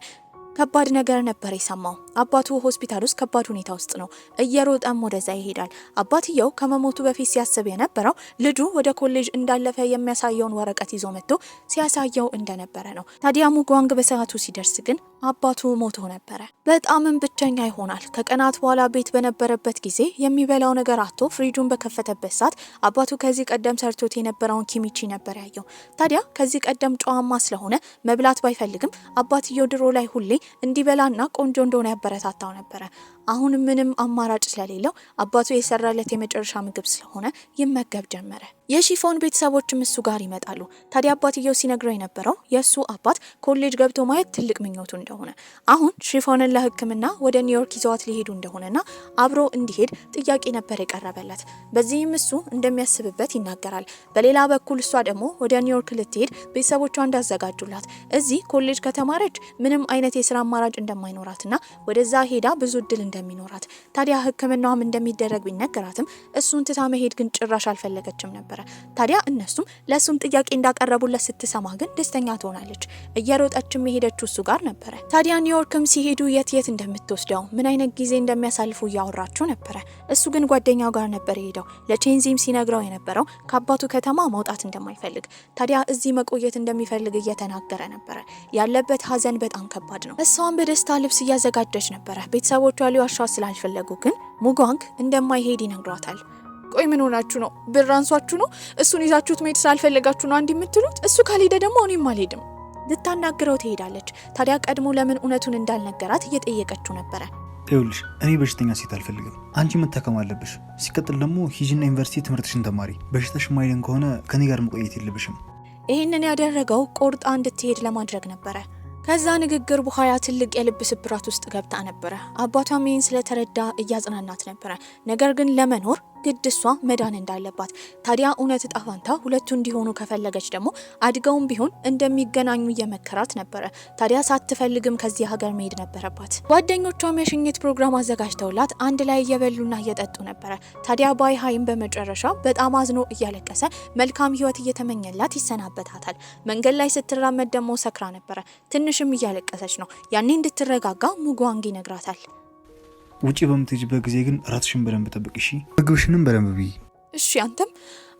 ከባድ ነገር ነበር የሰማው። አባቱ ሆስፒታል ውስጥ ከባድ ሁኔታ ውስጥ ነው። እየሮጠም ወደዛ ይሄዳል። አባትየው ከመሞቱ በፊት ሲያስብ የነበረው ልጁ ወደ ኮሌጅ እንዳለፈ የሚያሳየውን ወረቀት ይዞ መጥቶ ሲያሳየው እንደነበረ ነው። ታዲያ ሙጓንግ በሰዓቱ ሲደርስ ግን አባቱ ሞቶ ነበረ። በጣምም ብቸኛ ይሆናል። ከቀናት በኋላ ቤት በነበረበት ጊዜ የሚበላው ነገር አጥቶ ፍሪጁን በከፈተበት ሰዓት አባቱ ከዚህ ቀደም ሰርቶት የነበረውን ኪሚቺ ነበር ያየው። ታዲያ ከዚህ ቀደም ጨዋማ ስለሆነ መብላት ባይፈልግም አባትየው ድሮ ላይ ሁሌ እንዲበላና ቆንጆ እንደሆነ ያበረታታው ነበረ። አሁን ምንም አማራጭ ስለሌለው አባቱ የሰራለት የመጨረሻ ምግብ ስለሆነ ይመገብ ጀመረ። የሺፎን ቤተሰቦችም እሱ ጋር ይመጣሉ። ታዲያ አባትየው ሲነግረው የነበረው የእሱ አባት ኮሌጅ ገብቶ ማየት ትልቅ ምኞቱ እንደሆነ፣ አሁን ሺፎንን ለሕክምና ወደ ኒውዮርክ ይዘዋት ሊሄዱ እንደሆነና አብሮ እንዲሄድ ጥያቄ ነበር የቀረበለት። በዚህም እሱ እንደሚያስብበት ይናገራል። በሌላ በኩል እሷ ደግሞ ወደ ኒውዮርክ ልትሄድ ቤተሰቦቿ እንዳዘጋጁላት፣ እዚህ ኮሌጅ ከተማረች ምንም አይነት የስራ አማራጭ እንደማይኖራትና ወደዛ ሄዳ ብዙ እድል እንደሚኖራት፣ ታዲያ ሕክምናውም እንደሚደረግ ቢነገራትም እሱን ትታ መሄድ ግን ጭራሽ አልፈለገችም ነበር። ታዲያ እነሱም ለሱም ጥያቄ እንዳቀረቡለት ስትሰማ ግን ደስተኛ ትሆናለች። እየሮጠችም የሄደችው እሱ ጋር ነበረ። ታዲያ ኒውዮርክም ሲሄዱ የት እንደምትወስደው ምን አይነት ጊዜ እንደሚያሳልፉ እያወራቸው ነበረ። እሱ ግን ጓደኛው ጋር ነበር የሄደው። ለቼንዚም ሲነግረው የነበረው ከአባቱ ከተማ መውጣት እንደማይፈልግ፣ ታዲያ እዚህ መቆየት እንደሚፈልግ እየተናገረ ነበረ። ያለበት ሀዘን በጣም ከባድ ነው። እሷም በደስታ ልብስ እያዘጋጀች ነበረ። ቤተሰቦቿ ሊዋሻት ስላልፈለጉ ግን ሙጓንግ እንደማይሄድ ይነግሯታል። ቆይ ምን ሆናችሁ ነው? ብር አንሷችሁ ነው? እሱን ይዛችሁት መሄድ ስላልፈለጋችሁ ነው አንድ የምትሉት? እሱ ካልሄደ ደግሞ እኔም አልሄድም። ልታናግረው ትሄዳለች። ታዲያ ቀድሞ ለምን እውነቱን እንዳልነገራት እየጠየቀችው ነበረ። ይኸውልሽ እኔ በሽተኛ ሴት አልፈልግም። አንቺ መታከም አለብሽ። ሲቀጥል ደግሞ ሂጂና ዩኒቨርሲቲ ትምህርትሽን ተማሪ። በሽታሽ ማይደን ከሆነ ከኔ ጋር መቆየት የለብሽም። ይህንን ያደረገው ቆርጣ እንድትሄድ ለማድረግ ነበረ። ከዛ ንግግር በኋላ ትልቅ የልብ ስብራት ውስጥ ገብታ ነበረ። አባቷም ይህን ስለተረዳ እያጽናናት ነበረ። ነገር ግን ለመኖር ግድ እሷ መዳን እንዳለባት፣ ታዲያ እውነት እጣ ፈንታ ሁለቱ እንዲሆኑ ከፈለገች ደግሞ አድገውም ቢሆን እንደሚገናኙ እየመከራት ነበረ። ታዲያ ሳትፈልግም ከዚህ ሀገር መሄድ ነበረባት። ጓደኞቿም የሽኝት ፕሮግራም አዘጋጅተውላት አንድ ላይ እየበሉና እየጠጡ ነበረ። ታዲያ ባይሃይም በመጨረሻ በጣም አዝኖ እያለቀሰ መልካም ህይወት እየተመኘላት ይሰናበታታል። መንገድ ላይ ስትራመድ ደግሞ ሰክራ ነበረ። ትንሽም እያለቀሰች ነው። ያኔ እንድትረጋጋ ሙጓንግ ይነግራታል። ውጪ በምትሄጂበት ጊዜ ግን ራስሽን በደንብ ጠብቂ እሺ። ምግብሽንም በደንብ ብይ እሺ።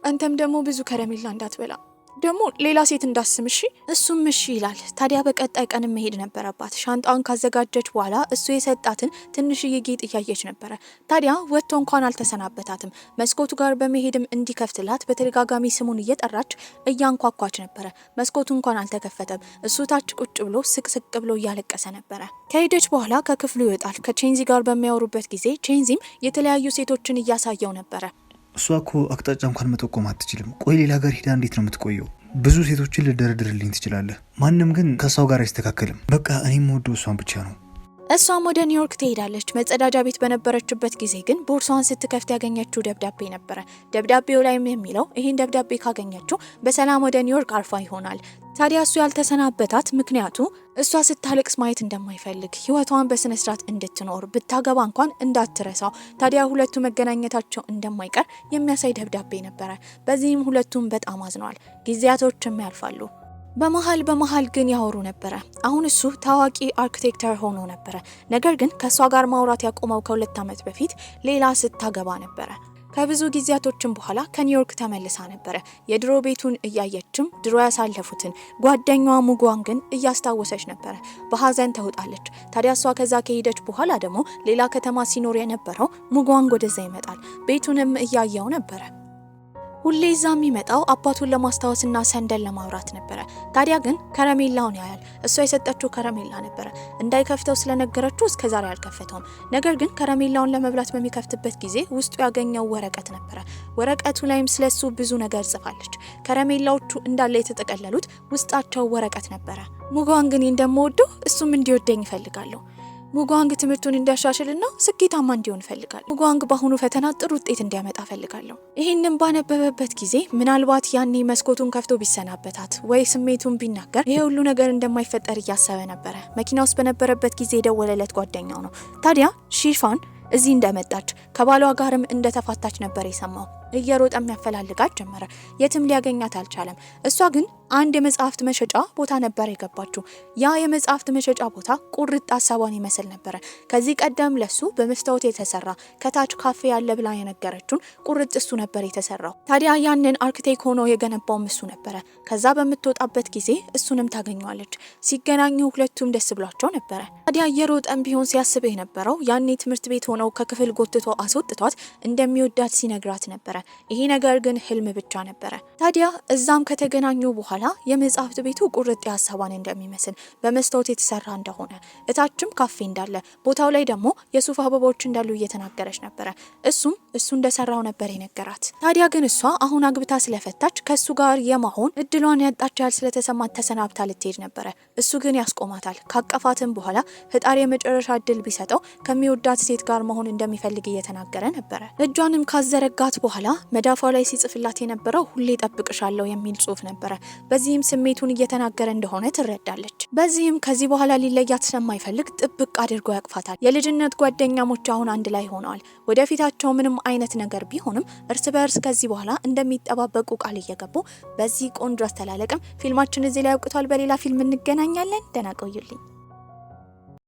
አንተም ደግሞ ብዙ ከረሜላ እንዳትበላ፣ ደግሞ ሌላ ሴት እንዳስም እሺ። እሱም እሺ ይላል። ታዲያ በቀጣይ ቀን መሄድ ነበረባት። ሻንጣውን ካዘጋጀች በኋላ እሱ የሰጣትን ትንሽዬ ጌጥ እያየች ነበረ። ታዲያ ወጥቶ እንኳን አልተሰናበታትም። መስኮቱ ጋር በመሄድም እንዲከፍትላት በተደጋጋሚ ስሙን እየጠራች እያንኳኳች ነበረ። መስኮቱ እንኳን አልተከፈተም። እሱ ታች ቁጭ ብሎ ስቅስቅ ብሎ እያለቀሰ ነበረ። ከሄደች በኋላ ከክፍሉ ይወጣል። ከቼንዚ ጋር በሚያወሩበት ጊዜ ቼንዚም የተለያዩ ሴቶችን እያሳየው ነበረ። እሷ እኮ አቅጣጫ እንኳን መጠቆም አትችልም። ቆይ ሌላ ሀገር ሄዳ እንዴት ነው የምትቆየው? ብዙ ሴቶችን ልደረድርልኝ ትችላለህ፣ ማንም ግን ከሷው ጋር አይስተካከልም። በቃ እኔም ወደው እሷን ብቻ ነው። እሷም ወደ ኒውዮርክ ትሄዳለች። መጸዳጃ ቤት በነበረችበት ጊዜ ግን ቦርሳዋን ስትከፍት ያገኘችው ደብዳቤ ነበረ። ደብዳቤው ላይም የሚለው ይህን ደብዳቤ ካገኘችው በሰላም ወደ ኒውዮርክ አርፋ ይሆናል። ታዲያ እሱ ያልተሰናበታት ምክንያቱ እሷ ስታለቅስ ማየት እንደማይፈልግ፣ ህይወቷን በስነ ስርዓት እንድትኖር ብታገባ እንኳን እንዳትረሳው፣ ታዲያ ሁለቱ መገናኘታቸው እንደማይቀር የሚያሳይ ደብዳቤ ነበረ። በዚህም ሁለቱም በጣም አዝነዋል። ጊዜያቶችም ያልፋሉ። በመሃል ግን ያወሩ ነበረ። አሁን እሱ ታዋቂ አርኪቴክተር ሆኖ ነበረ። ነገር ግን ከሷ ጋር ማውራት ያቆመው ከ2 ዓመት በፊት ሌላ ስታገባ ነበረ። ከብዙ ጊዜያቶችም በኋላ ከኒውዮርክ ተመልሳ ነበረ። የድሮ ቤቱን እያየችም ድሮ ያሳለፉትን ጓደኛዋ ሙጓንግን እያስታወሰች ነበረ። በሀዘን ተውጣለች። ታዲያ እሷ ከዛ ከሄደች በኋላ ደግሞ ሌላ ከተማ ሲኖር የነበረው ሙጓንግ ወደዛ ይመጣል። ቤቱንም እያየው ነበረ። ሁሌ እዛ የሚመጣው አባቱን ለማስታወስና ሰንደል ለማውራት ነበረ። ታዲያ ግን ከረሜላውን ያያል። እሷ የሰጠችው ከረሜላ ነበረ። እንዳይከፍተው ስለነገረችው እስከዛሬ አልከፈተውም። ነገር ግን ከረሜላውን ለመብላት በሚከፍትበት ጊዜ ውስጡ ያገኘው ወረቀት ነበረ። ወረቀቱ ላይም ስለሱ ብዙ ነገር ጽፋለች። ከረሜላዎቹ እንዳለ የተጠቀለሉት ውስጣቸው ወረቀት ነበረ። ሙጓንግን እንደምወደው እሱም እንዲወደኝ ይፈልጋለሁ። ሙጓንግ ትምህርቱን እንዲያሻሽልና ስኬታማ እንዲሆን ፈልጋለሁ። ሙጓንግ በአሁኑ ፈተና ጥሩ ውጤት እንዲያመጣ ፈልጋለሁ። ይህንን ባነበበበት ጊዜ ምናልባት ያኔ መስኮቱን ከፍቶ ቢሰናበታት ወይ ስሜቱን ቢናገር ይሄ ሁሉ ነገር እንደማይፈጠር እያሰበ ነበረ። መኪና ውስጥ በነበረበት ጊዜ የደወለለት ጓደኛው ነው። ታዲያ ሺፋን እዚህ እንደመጣች ከባሏ ጋርም እንደተፋታች ነበር የሰማው። እየሮጠ የሚያፈላልጋት ጀመረ። የትም ሊያገኛት አልቻለም። እሷ ግን አንድ የመጽሐፍት መሸጫ ቦታ ነበር የገባችው። ያ የመጽሐፍት መሸጫ ቦታ ቁርጥ ሀሳቧን ይመስል ነበረ። ከዚህ ቀደም ለሱ በመስታወት የተሰራ ከታች ካፌ ያለ ብላ የነገረችውን ቁርጥ እሱ ነበር የተሰራው። ታዲያ ያንን አርክቴክት ሆኖ የገነባውም እሱ ነበረ። ከዛ በምትወጣበት ጊዜ እሱንም ታገኘዋለች። ሲገናኙ ሁለቱም ደስ ብሏቸው ነበረ። ታዲያ እየሮጠም ቢሆን ሲያስብ የነበረው ያኔ ትምህርት ቤት ሆነው ከክፍል ጎትቶ አስወጥቷት እንደሚወዳት ሲነግራት ነበረ። ይሄ ነገር ግን ህልም ብቻ ነበረ። ታዲያ እዛም ከተገናኙ በኋላ የመጽሐፍት ቤቱ ቁርጥ ሀሳቧን እንደሚመስል በመስታወት የተሰራ እንደሆነ እታችም ካፌ እንዳለ ቦታው ላይ ደግሞ የሱፍ አበባዎች እንዳሉ እየተናገረች ነበረ። እሱም እሱ እንደሰራው ነበር የነገራት። ታዲያ ግን እሷ አሁን አግብታ ስለፈታች ከሱ ጋር የማሆን እድሏን ያጣቻል ስለተሰማት ተሰናብታ ልትሄድ ነበረ። እሱ ግን ያስቆማታል። ካቀፋትም በኋላ ፈጣሪ የመጨረሻ እድል ቢሰጠው ከሚወዳት ሴት ጋር መሆን እንደሚፈልግ እየተናገረ ነበረ። እጇንም ካዘረጋት በኋላ መዳፏ ላይ ሲጽፍላት የነበረው ሁሌ ጠብቅሻለሁ የሚል ጽሑፍ ነበረ። በዚህም ስሜቱን እየተናገረ እንደሆነ ትረዳለች። በዚህም ከዚህ በኋላ ሊለያት ስለማይፈልግ ጥብቅ አድርጎ ያቅፋታል። የልጅነት ጓደኛሞች አሁን አንድ ላይ ሆነዋል። ወደፊታቸው ምንም አይነት ነገር ቢሆንም እርስ በእርስ ከዚህ በኋላ እንደሚጠባበቁ ቃል እየገቡ በዚህ ቆንጆ አስተላለቅም ፊልማችን እዚህ ላይ ያውቅቷል። በሌላ ፊልም እንገናኛለን። ደህና ቆዩልኝ።